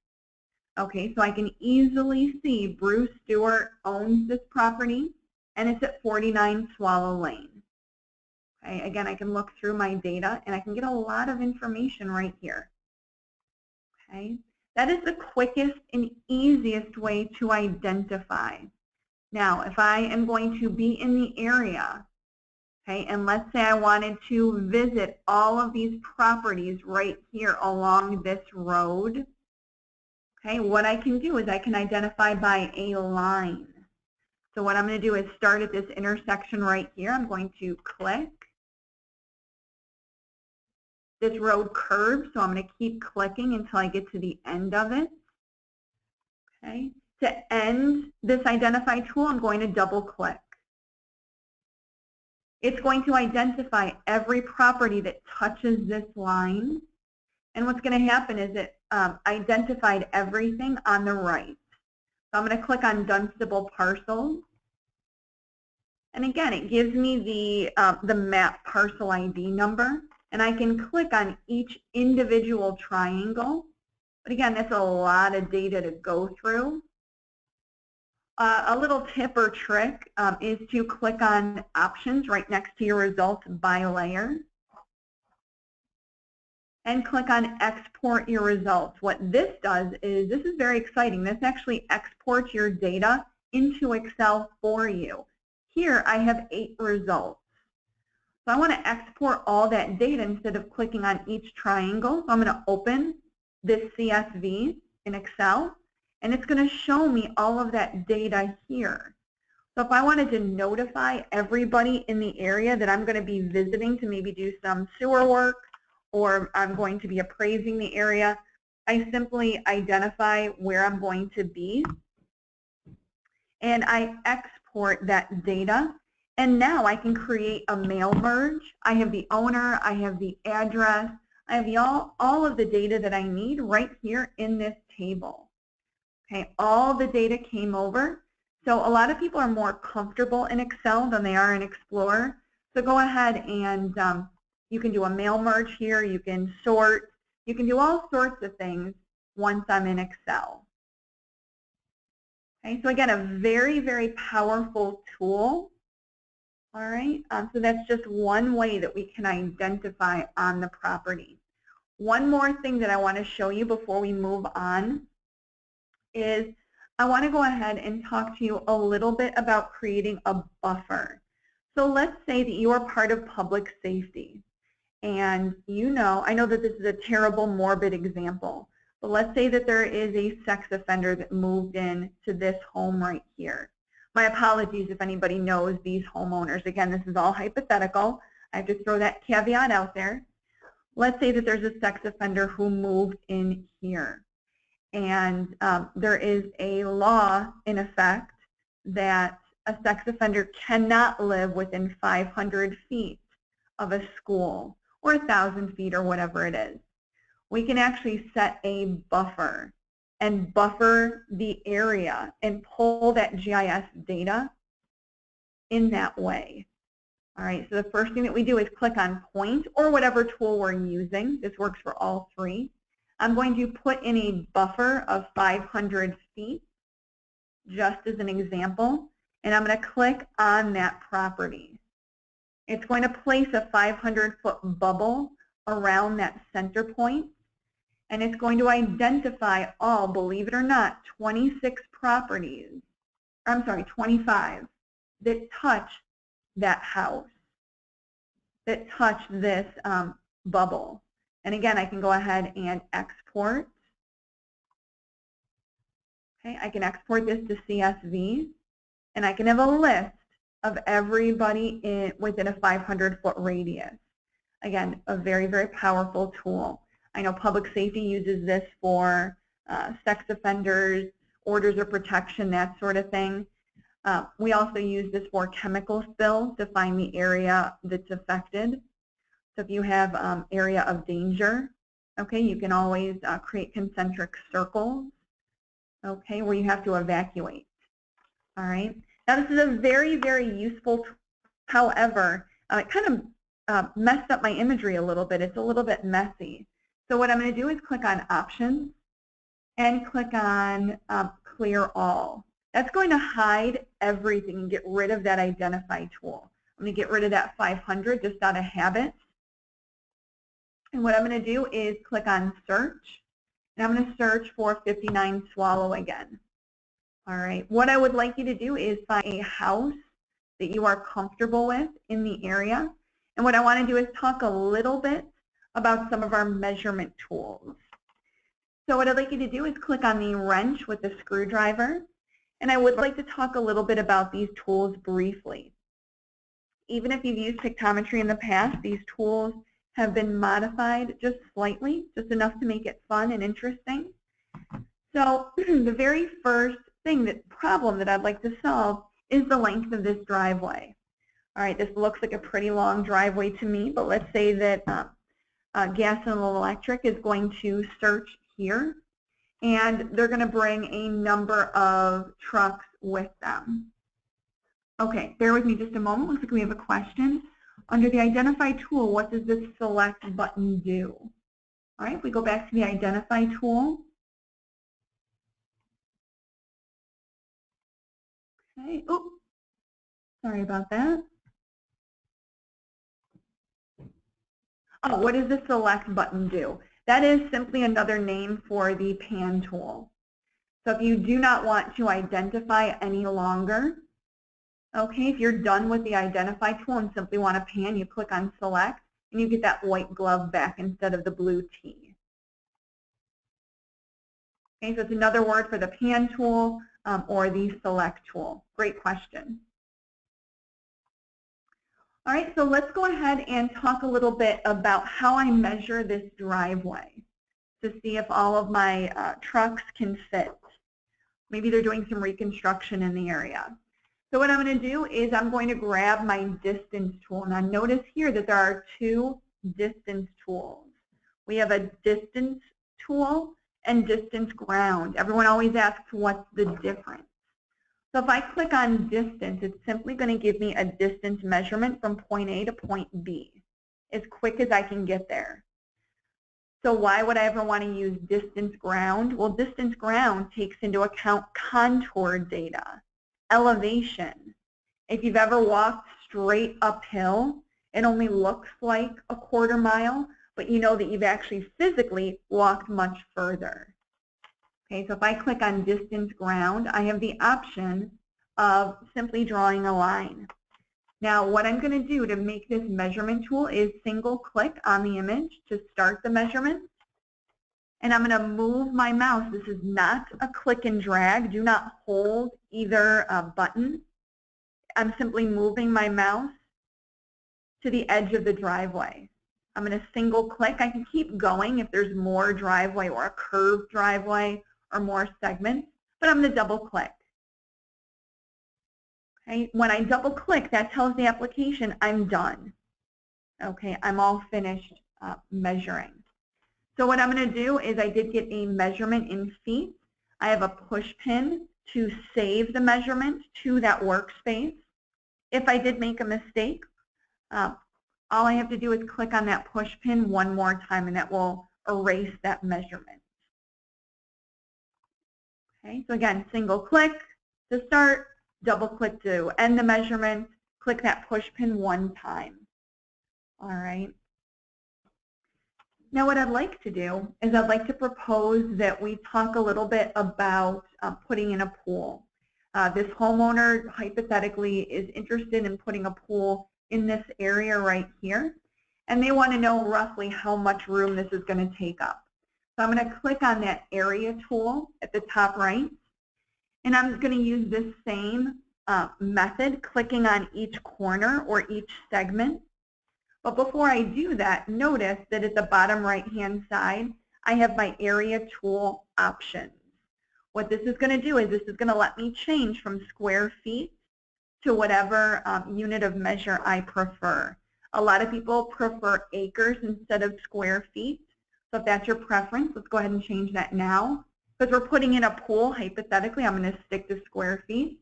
Okay, so I can easily see Bruce Stewart owns this property, and it's at 49 Swallow Lane. Okay, again, I can look through my data, and I can get a lot of information right here. Okay, that is the quickest and easiest way to identify. Now, if I am going to be in the area, okay, and let's say I wanted to visit all of these properties right here along this road, okay, what I can do is I can identify by a line. So what I'm going to do is start at this intersection right here. I'm going to click. This road curves, so I'm going to keep clicking until I get to the end of it. Okay. To end this Identify tool, I'm going to double click. It's going to identify every property that touches this line. And what's going to happen is it identified everything on the right. So I'm going to click on Dunstable parcels. And again, it gives me the map parcel ID number. And I can click on each individual triangle. But again, that's a lot of data to go through. A little tip or trick is to click on options right next to your results by layer. And click on export your results. What this does is, this is very exciting. This actually exports your data into Excel for you. Here I have 8 results. So I want to export all that data instead of clicking on each triangle. So I'm going to open this CSV in Excel, and it's going to show me all of that data here. So if I wanted to notify everybody in the area that I'm going to be visiting to maybe do some sewer work, or I'm going to be appraising the area, I simply identify where I'm going to be, and I export that data. And now I can create a mail merge. I have the owner, I have the address, I have all of the data that I need right here in this table. Okay, all the data came over. So a lot of people are more comfortable in Excel than they are in Explorer. So go ahead and you can do a mail merge here, you can sort, you can do all sorts of things once I'm in Excel. Okay, so again, a very, very powerful tool. All right, so that's just one way that we can identify on the property. One more thing that I want to show you before we move on is I want to go ahead and talk to you a little bit about creating a buffer. So let's say that you are part of public safety, and you know, I know that this is a terrible, morbid example, but let's say that there is a sex offender that moved in to this home right here. My apologies if anybody knows these homeowners. Again, this is all hypothetical. I have to throw that caveat out there. Let's say that there's a sex offender who moved in here. And there is a law in effect that a sex offender cannot live within 500 feet of a school or 1,000 feet or whatever it is. We can actually set a buffer and buffer the area and pull that GIS data in that way. All right, so the first thing that we do is click on point or whatever tool we're using. This works for all 3. I'm going to put in a buffer of 500 feet. just as an example, and I'm going to click on that property. It's going to place a 500-foot bubble around that center point, and it's going to identify all, believe it or not, 26 properties, I'm sorry, 25, that touch that house, that touch this bubble. And again, I can go ahead and export. Okay, I can export this to CSV, and I can have a list of everybody within a 500-foot radius. Again, a very, very powerful tool. I know public safety uses this for sex offenders, orders of protection, that sort of thing. We also use this for chemical spills to find the area that's affected. So if you have area of danger, okay, you can always create concentric circles, okay, where you have to evacuate. All right. Now this is a very, very useful tool. However, it kind of messed up my imagery a little bit. It's a little bit messy. So what I'm going to do is click on Options and click on Clear All. That's going to hide everything and get rid of that Identify tool. I'm going to get rid of that 500 just out of habit. And what I'm going to do is click on Search, and I'm going to search for 59 Swallow again. All right. What I would like you to do is find a house that you are comfortable with in the area. And what I want to do is talk a little bit about some of our measurement tools. So what I'd like you to do is click on the wrench with the screwdriver. And I would like to talk a little bit about these tools briefly. Even if you've used Pictometry in the past, these tools have been modified just slightly, just enough to make it fun and interesting. So the very first problem that I'd like to solve is the length of this driveway. All right, this looks like a pretty long driveway to me, but let's say that Gas and Electric is going to search here, and they're going to bring a number of trucks with them. Okay, bear with me just a moment. Looks like we have a question. Under the Identify tool, what does this Select button do? All right, if we go back to the Identify tool. Okay, oops, sorry about that. Oh, what does the Select button do? That is simply another name for the Pan tool. So if you do not want to identify any longer, okay, if you're done with the Identify tool and simply want to pan, you click on Select, and you get that white glove back instead of the blue T. Okay, so it's another word for the Pan tool or the Select tool. Great question. All right, so let's go ahead and talk a little bit about how I measure this driveway to see if all of my trucks can fit. Maybe they're doing some reconstruction in the area. So what I'm going to do is I'm going to grab my distance tool. Now notice here that there are two distance tools. We have a distance tool and distance ground. Everyone always asks what's the difference. So if I click on distance, it's simply going to give me a distance measurement from point A to point B, as quick as I can get there. So why would I ever want to use distance ground? Well, distance ground takes into account contour data, elevation. If you've ever walked straight uphill, it only looks like a quarter mile, but you know that you've actually physically walked much further. Okay, so if I click on distance ground, I have the option of simply drawing a line. Now, what I'm going to do to make this measurement tool is single click on the image to start the measurement. And I'm going to move my mouse. This is not a click and drag. Do not hold either button. I'm simply moving my mouse to the edge of the driveway. I'm going to single click. I can keep going if there's more driveway or a curved driveway or more segments, but I'm going to double click. Okay, when I double click, that tells the application I'm done. Okay, I'm all finished measuring. So what I'm going to do is I did get a measurement in feet. I have a push pin to save the measurement to that workspace. If I did make a mistake, all I have to do is click on that push pin one more time, and that will erase that measurement. Okay, so again, single click, To start, double click to end the measurement, click that push pin one time. All right. Now what I'd like to do is I'd like to propose that we talk a little bit about putting in a pool. This homeowner hypothetically is interested in putting a pool in this area right here, and they want to know roughly how much room this is going to take up. So I'm going to click on that area tool at the top right, and I'm going to use this same method, clicking on each corner or each segment. But before I do that, notice that at the bottom right-hand side, I have my area tool options. What this is going to do is this is going to let me change from square feet to whatever unit of measure I prefer. A lot of people prefer acres instead of square feet. So if that's your preference, let's go ahead and change that now. Because we're putting in a pool, hypothetically, I'm going to stick to square feet.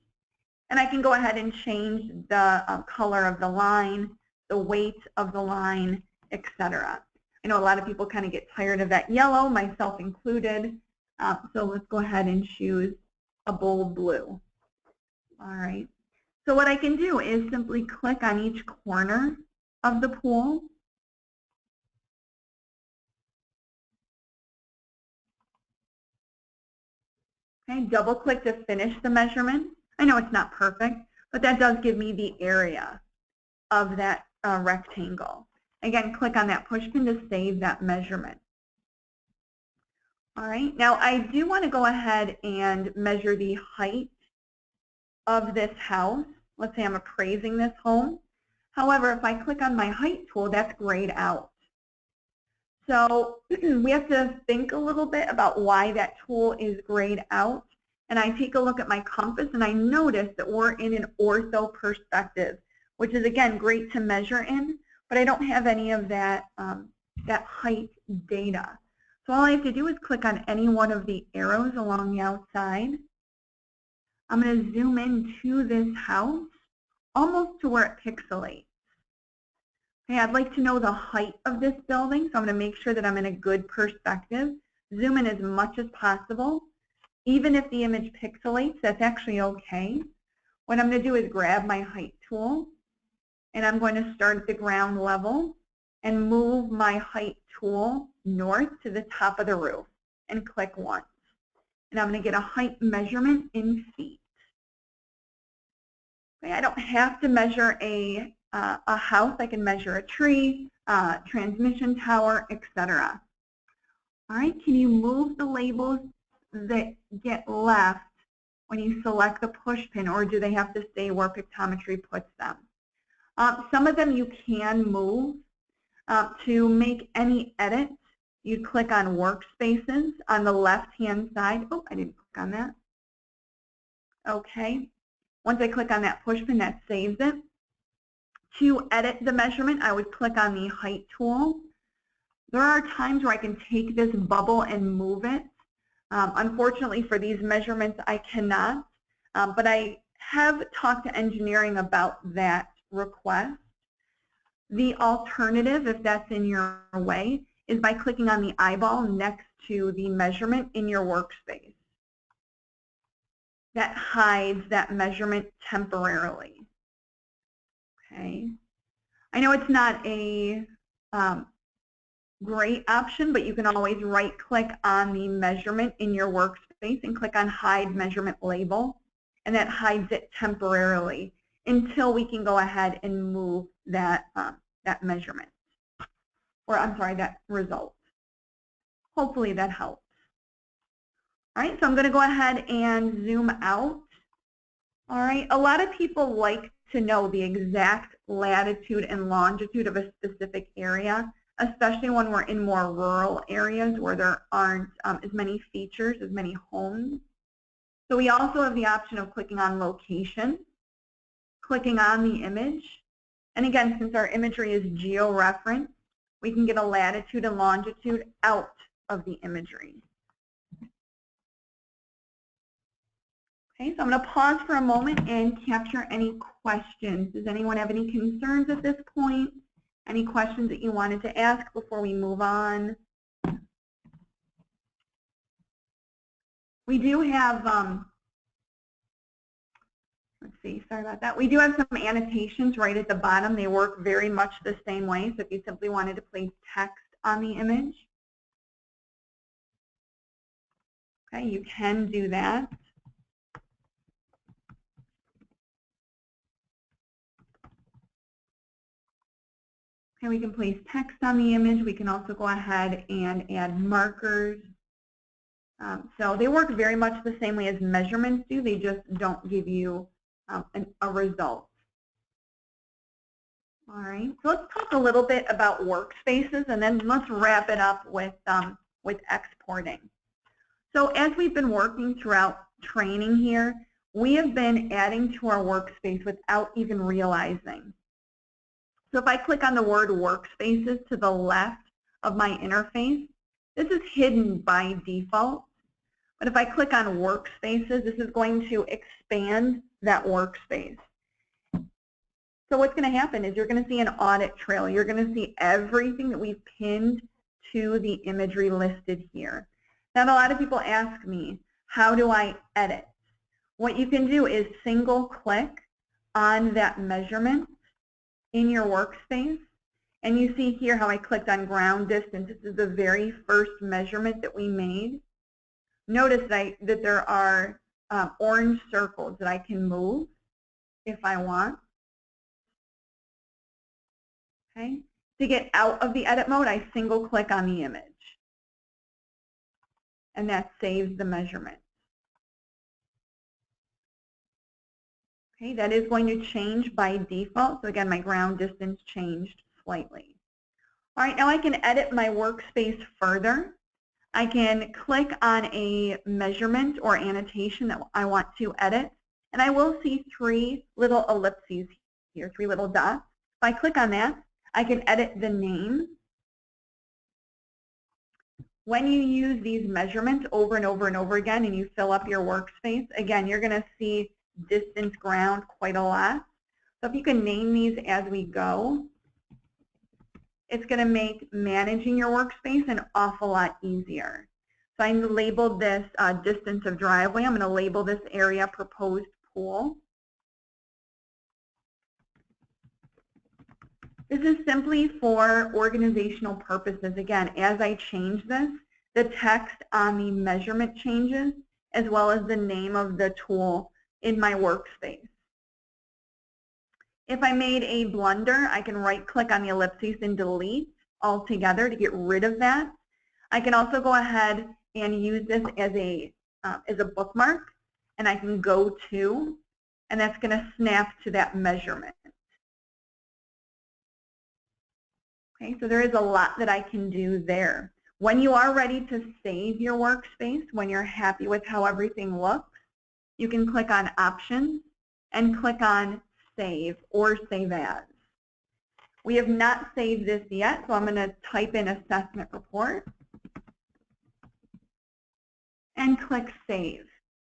And I can go ahead and change the color of the line, the weight of the line, etc. I know a lot of people kind of get tired of that yellow, myself included. So let's go ahead and choose a bold blue. All right. So what I can do is simply click on each corner of the pool. Okay, double click to finish the measurement. I know it's not perfect, but that does give me the area of that rectangle. Again, click on that push pin to save that measurement. All right, now I do want to go ahead and measure the height of this house. Let's say I'm appraising this home. However, if I click on my height tool, that's grayed out. So we have to think a little bit about why that tool is grayed out. And I take a look at my compass and I notice that we're in an ortho perspective, which is, again, great to measure in, but I don't have any of that, that height data. So all I have to do is click on any one of the arrows along the outside. I'm going to zoom into this house almost to where it pixelates. Okay, I'd like to know the height of this building, so I'm going to make sure that I'm in a good perspective. Zoom in as much as possible. Even if the image pixelates, that's actually okay. What I'm going to do is grab my height tool, and I'm going to start at the ground level and move my height tool north to the top of the roof and click once. And I'm going to get a height measurement in feet. Okay, I don't have to measure a house. I can measure a tree, transmission tower, etc. All right, can you move the labels that get left when you select the push pin, or do they have to stay where Pictometry puts them? Some of them you can move. To make any edits, you click on workspaces on the left-hand side. Oh, I didn't click on that. Okay. Once I click on that push pin, that saves it. To edit the measurement, I would click on the height tool. There are times where I can take this bubble and move it. Unfortunately, for these measurements, I cannot. But I have talked to engineering about that request. The alternative, if that's in your way, is by clicking on the eyeball next to the measurement in your workspace. That hides that measurement temporarily. Okay. I know it's not a great option, but you can always right-click on the measurement in your workspace and click on Hide Measurement Label, and that hides it temporarily until we can go ahead and move that, that measurement, or I'm sorry, that result. Hopefully that helps. All right, so I'm going to go ahead and zoom out. All right, a lot of people like to know the exact latitude and longitude of a specific area, especially when we're in more rural areas where there aren't as many features, as many homes. So we also have the option of clicking on location, clicking on the image. And again, since our imagery is geo-referenced, we can get a latitude and longitude out of the imagery. Okay, so I'm going to pause for a moment and capture any questions. Does anyone have any concerns at this point? Any questions that you wanted to ask before we move on? We do have see, sorry about that. We do have some annotations right at the bottom. They work very much the same way. So if you simply wanted to place text on the image, okay, you can do that. Okay, we can place text on the image. We can also go ahead and add markers. So they work very much the same way as measurements do. They just don't give you a result. All right, so let's talk a little bit about workspaces, and then let's wrap it up with exporting. So as we've been working throughout training here, we have been adding to our workspace without even realizing. So if I click on the word workspaces to the left of my interface, this is hidden by default. But if I click on workspaces, this is going to expand that workspace. So what's going to happen is you're going to see an audit trail. You're going to see everything that we've pinned to the imagery listed here. Now, a lot of people ask me, how do I edit? What you can do is single click on that measurement in your workspace. And you see here how I clicked on ground distance. This is the very first measurement that we made. Notice that there are orange circles that I can move if I want. Okay. To get out of the edit mode, I single click on the image. And that saves the measurement. Okay, that is going to change by default. So again, my ground distance changed slightly. All right, now I can edit my workspace further. I can click on a measurement or annotation that I want to edit, and I will see three little ellipses here, three little dots. If I click on that, I can edit the name. When you use these measurements over and over and over again and you fill up your workspace, again, you're going to see distance ground quite a lot. So if you can name these as we go, it's going to make managing your workspace an awful lot easier. So I labeled this distance of driveway. I'm going to label this area proposed pool. This is simply for organizational purposes. Again, as I change this, the text on the measurement changes, as well as the name of the tool in my workspace. If I made a blunder, I can right-click on the ellipses and delete altogether to get rid of that. I can also go ahead and use this as a bookmark, and I can go to, and that's going to snap to that measurement. Okay, so there is a lot that I can do there. When you are ready to save your workspace, when you're happy with how everything looks, you can click on Options and click on Save or Save As. We have not saved this yet, so I'm going to type in Assessment Report and click Save.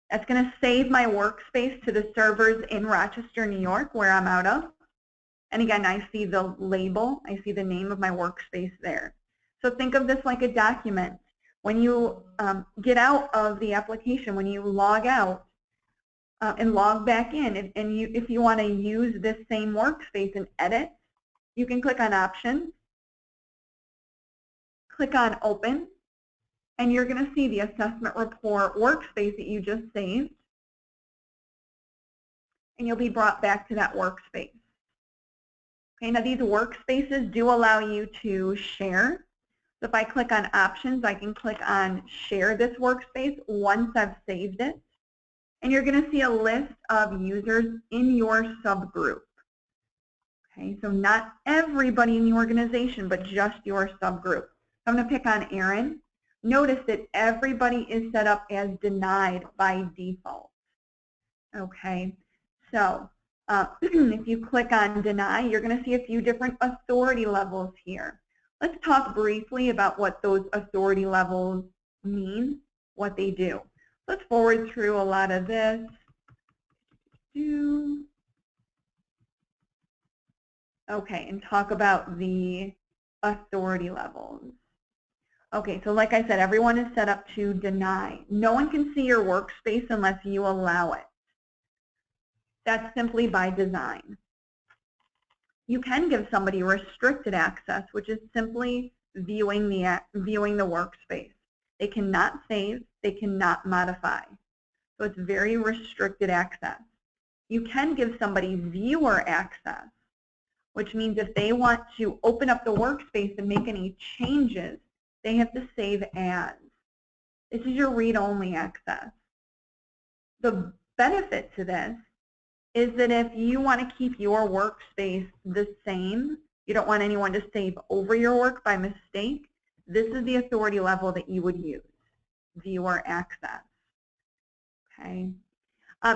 That's going to save my workspace to the servers in Rochester, New York, where I'm out of. And again, I see the label, I see the name of my workspace there. So think of this like a document. When you get out of the application, when you log out and log back in, and if you want to use this same workspace and edit, you can click on Options, click on Open, and you're going to see the Assessment Report workspace that you just saved, and you'll be brought back to that workspace. Okay, now these workspaces do allow you to share. So if I click on Options, I can click on Share this workspace once I've saved it. And you're going to see a list of users in your subgroup. Okay, so not everybody in the organization, but just your subgroup. So I'm going to pick on Aaron. Notice that everybody is set up as denied by default. Okay, so if you click on Deny, you're going to see a few different authority levels here. Let's talk briefly about what those authority levels mean, what they do. Let's forward through a lot of this. Okay, and talk about the authority levels. Okay, so like I said, everyone is set up to deny. No one can see your workspace unless you allow it. That's simply by design. You can give somebody restricted access, which is simply viewing the workspace. They cannot save, they cannot modify. So it's very restricted access. You can give somebody viewer access, which means if they want to open up the workspace and make any changes, they have to save as. This is your read-only access. The benefit to this is that if you want to keep your workspace the same, you don't want anyone to save over your work by mistake, this is the authority level that you would use, viewer access. Okay.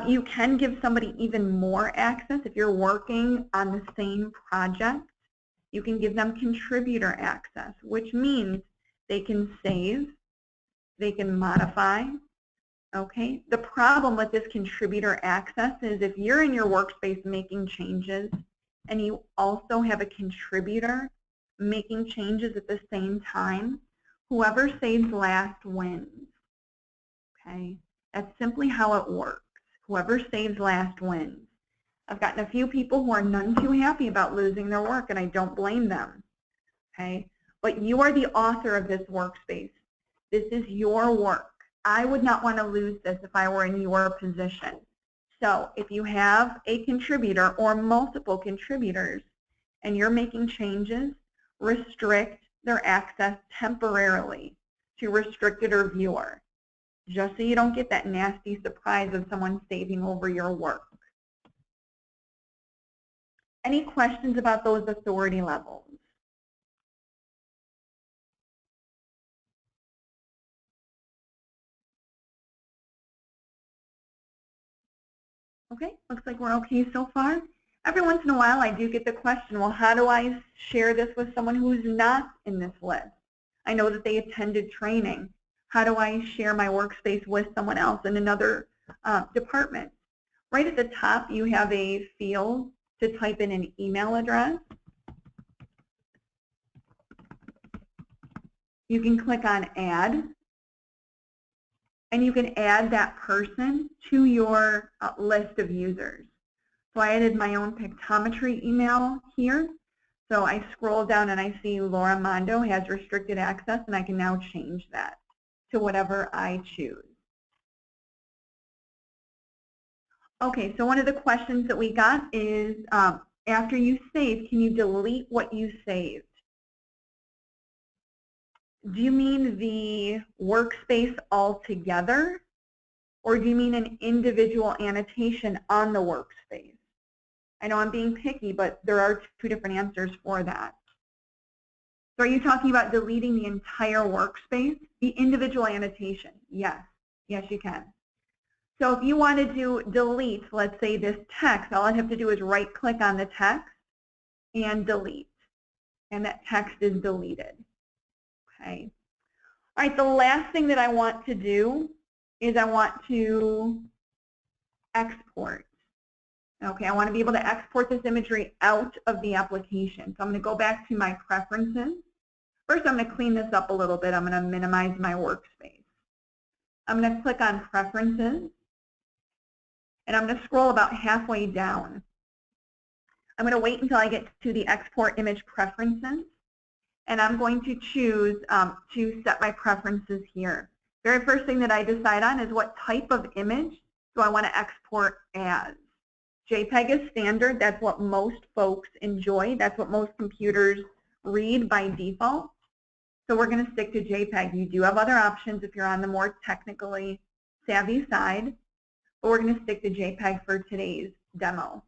You can give somebody even more access. If you're working on the same project, you can give them contributor access, which means they can save, they can modify. Okay. The problem with this contributor access is if you're in your workspace making changes and you also have a contributor making changes at the same time, whoever saves last wins. Okay. That's simply how it works. Whoever saves last wins. I've gotten a few people who are none too happy about losing their work, and I don't blame them. Okay? But you are the author of this workspace. This is your work. I would not want to lose this if I were in your position. So if you have a contributor or multiple contributors and you're making changes, restrict their access temporarily to restricted or viewer, just so you don't get that nasty surprise of someone saving over your work. Any questions about those authority levels? Okay, looks like we're okay so far. Every once in a while I do get the question, well, how do I share this with someone who's not in this list? I know that they attended training. How do I share my workspace with someone else in another department? Right at the top, you have a field to type in an email address. You can click on Add, and you can add that person to your list of users. So I added my own Pictometry email here. So I scroll down and I see Laura Mondo has restricted access, and I can now change that to whatever I choose. Okay, so one of the questions that we got is, after you save, can you delete what you saved? Do you mean the workspace altogether, or do you mean an individual annotation on the workspace? I know I'm being picky, but there are two different answers for that. So are you talking about deleting the entire workspace? The individual annotation, yes. Yes, you can. So if you wanted to delete, let's say this text, all I have to do is right-click on the text and delete. And that text is deleted. Okay. All right, the last thing that I want to do is I want to export. Okay, I want to be able to export this imagery out of the application. So I'm going to go back to my preferences. First, I'm going to clean this up a little bit. I'm going to minimize my workspace. I'm going to click on Preferences, and I'm going to scroll about halfway down. I'm going to wait until I get to the Export Image Preferences, and I'm going to choose to set my preferences here. Very first thing that I decide on is what type of image do I want to export as. JPEG is standard. That's what most folks enjoy. That's what most computers read by default. So we're going to stick to JPEG. You do have other options if you're on the more technically savvy side, but we're going to stick to JPEG for today's demo.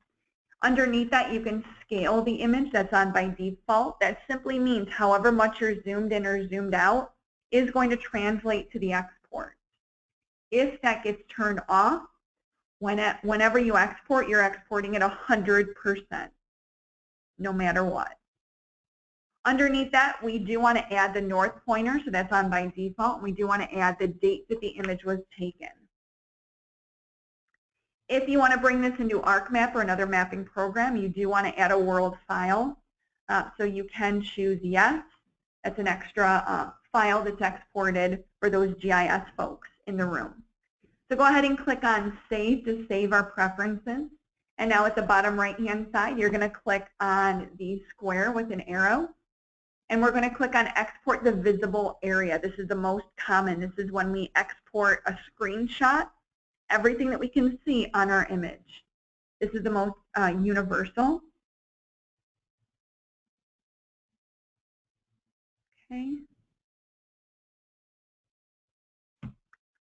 Underneath that, you can scale the image. That's on by default. That simply means however much you're zoomed in or zoomed out is going to translate to the export. If that gets turned off, whenever you export, you're exporting at 100%, no matter what. Underneath that, we do want to add the north pointer, so that's on by default. We do want to add the date that the image was taken. If you want to bring this into ArcMap or another mapping program, you do want to add a world file. So you can choose yes. That's an extra file that's exported for those GIS folks in the room. So go ahead and click on Save to save our preferences. And now at the bottom right-hand side, you're going to click on the square with an arrow. And we're going to click on Export the Visible Area. This is the most common. This is when we export a screenshot, everything that we can see on our image. This is the most universal. Okay.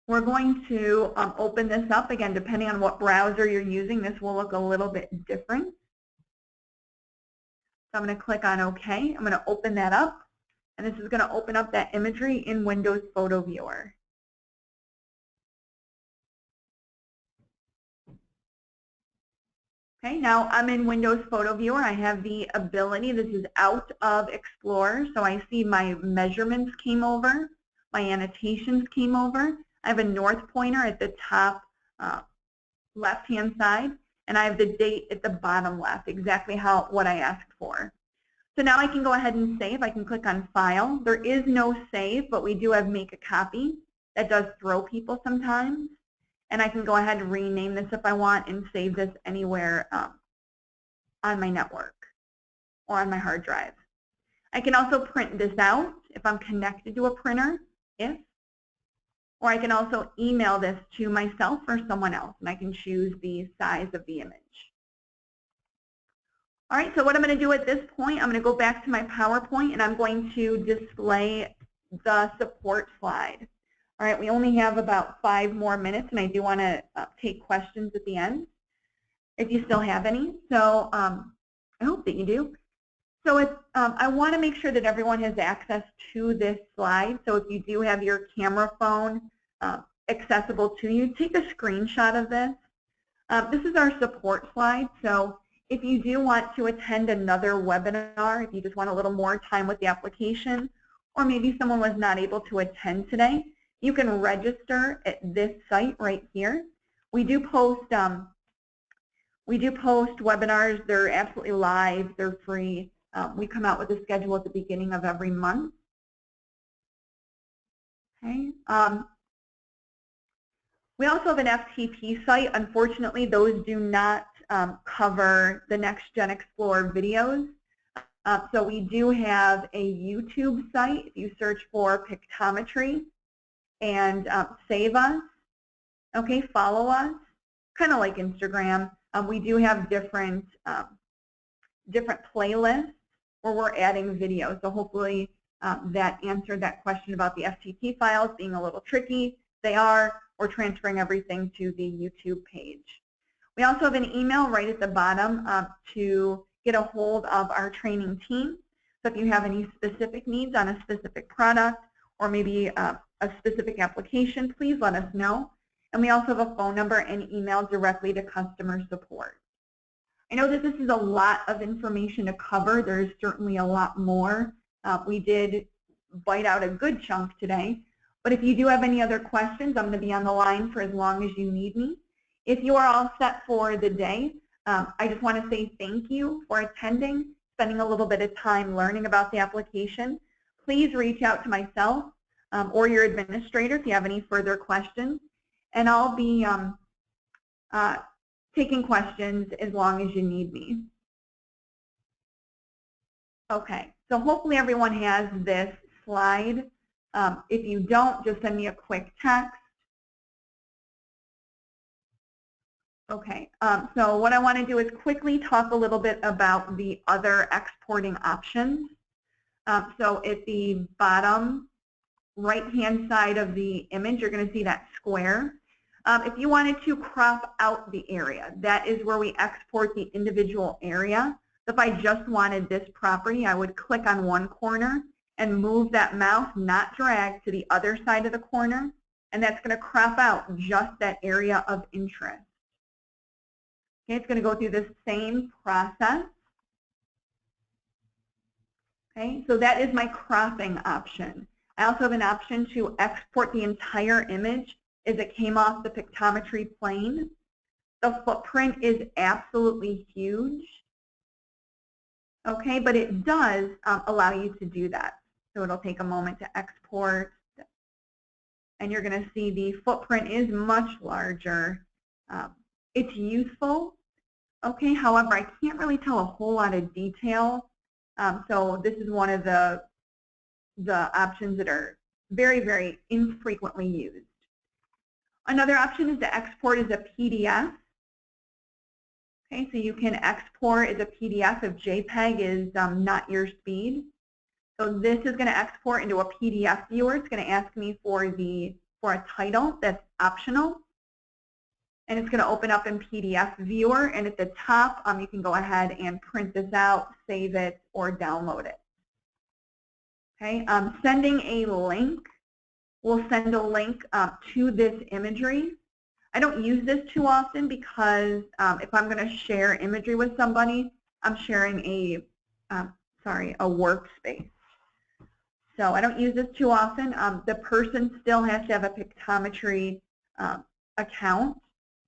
We're going to open this up. Again, depending on what browser you're using, this will look a little bit different. So I'm going to click on OK. I'm going to open that up. And this is going to open up that imagery in Windows Photo Viewer. Okay, now I'm in Windows Photo Viewer. I have the ability, this is out of Explorer, so I see my measurements came over, my annotations came over. I have a north pointer at the top left-hand side, and I have the date at the bottom left, exactly what I asked for. So now I can go ahead and save. I can click on File. There is no save, but we do have Make a Copy. That does throw people sometimes. And I can go ahead and rename this if I want and save this anywhere on my network or on my hard drive. I can also print this out if I'm connected to a printer, or I can also email this to myself or someone else, and I can choose the size of the image. All right, so what I'm going to do at this point, I'm going to go back to my PowerPoint, and I'm going to display the support slide. All right, we only have about 5 more minutes, and I do want to take questions at the end, if you still have any. So I hope that you do. So I want to make sure that everyone has access to this slide. So if you do have your camera phone accessible to you, take a screenshot of this. This is our support slide. So if you do want to attend another webinar, if you just want a little more time with the application, or maybe someone was not able to attend today, you can register at this site right here. We do post webinars. They're absolutely live. They're free. We come out with a schedule at the beginning of every month. Okay. We also have an FTP site. Unfortunately, those do not cover the Next Gen Explorer videos. So we do have a YouTube site. If you search for Pictometry and save us, okay, follow us, kind of like Instagram. We do have different playlists where we're adding videos. So hopefully that answered that question about the FTP files being a little tricky. They are. We're transferring everything to the YouTube page. We also have an email right at the bottom to get a hold of our training team. So if you have any specific needs on a specific product or maybe a specific application, please let us know. And we also have a phone number and email directly to customer support. I know that this is a lot of information to cover. There's certainly a lot more. We did bite out a good chunk today. But if you do have any other questions, I'm going to be on the line for as long as you need me. If you are all set for the day, I just want to say thank you for attending, spending a little bit of time learning about the application. Please reach out to myself or your administrator if you have any further questions. And I'll be taking questions as long as you need me. Okay, so hopefully everyone has this slide. If you don't, just send me a quick text. Okay, so what I want to do is quickly talk a little bit about the other exporting options. So at the bottom right-hand side of the image, you're going to see that square. If you wanted to crop out the area, that is where we export the individual area. So if I just wanted this property, I would click on one corner and move that mouse, not drag, to the other side of the corner, and that's going to crop out just that area of interest. Okay, it's going to go through the same process. Okay, so that is my cropping option. I also have an option to export the entire image as it came off the Pictometry plane. The footprint is absolutely huge. Okay, but it does allow you to do that. So it'll take a moment to export. And you're going to see the footprint is much larger. It's useful, Okay, however, I can't really tell a whole lot of detail. So this is one of the options that are very, very infrequently used. Another option is to export as a PDF. Okay, so you can export as a PDF if JPEG is not your speed. So this is going to export into a PDF viewer. It's going to ask me for a title that's optional. And it's going to open up in PDF viewer. And at the top, you can go ahead and print this out, save it, or download it. Okay, sending a link. We'll send a link to this imagery. I don't use this too often because if I'm going to share imagery with somebody, I'm sharing a workspace. So I don't use this too often. The person still has to have a Pictometry account,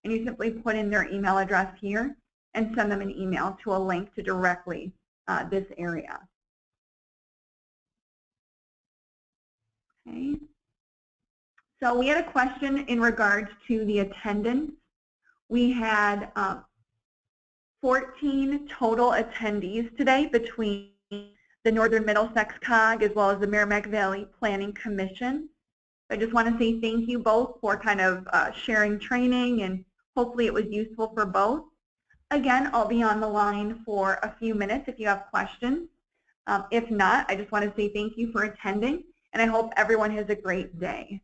and you simply put in their email address here and send them an email to a link to directly this area. Okay. So we had a question in regards to the attendance. We had 14 total attendees today between the Northern Middlesex COG as well as the Merrimack Valley Planning Commission. I just want to say thank you both for kind of sharing training, and hopefully it was useful for both. Again, I'll be on the line for a few minutes if you have questions. If not, I just want to say thank you for attending, and I hope everyone has a great day.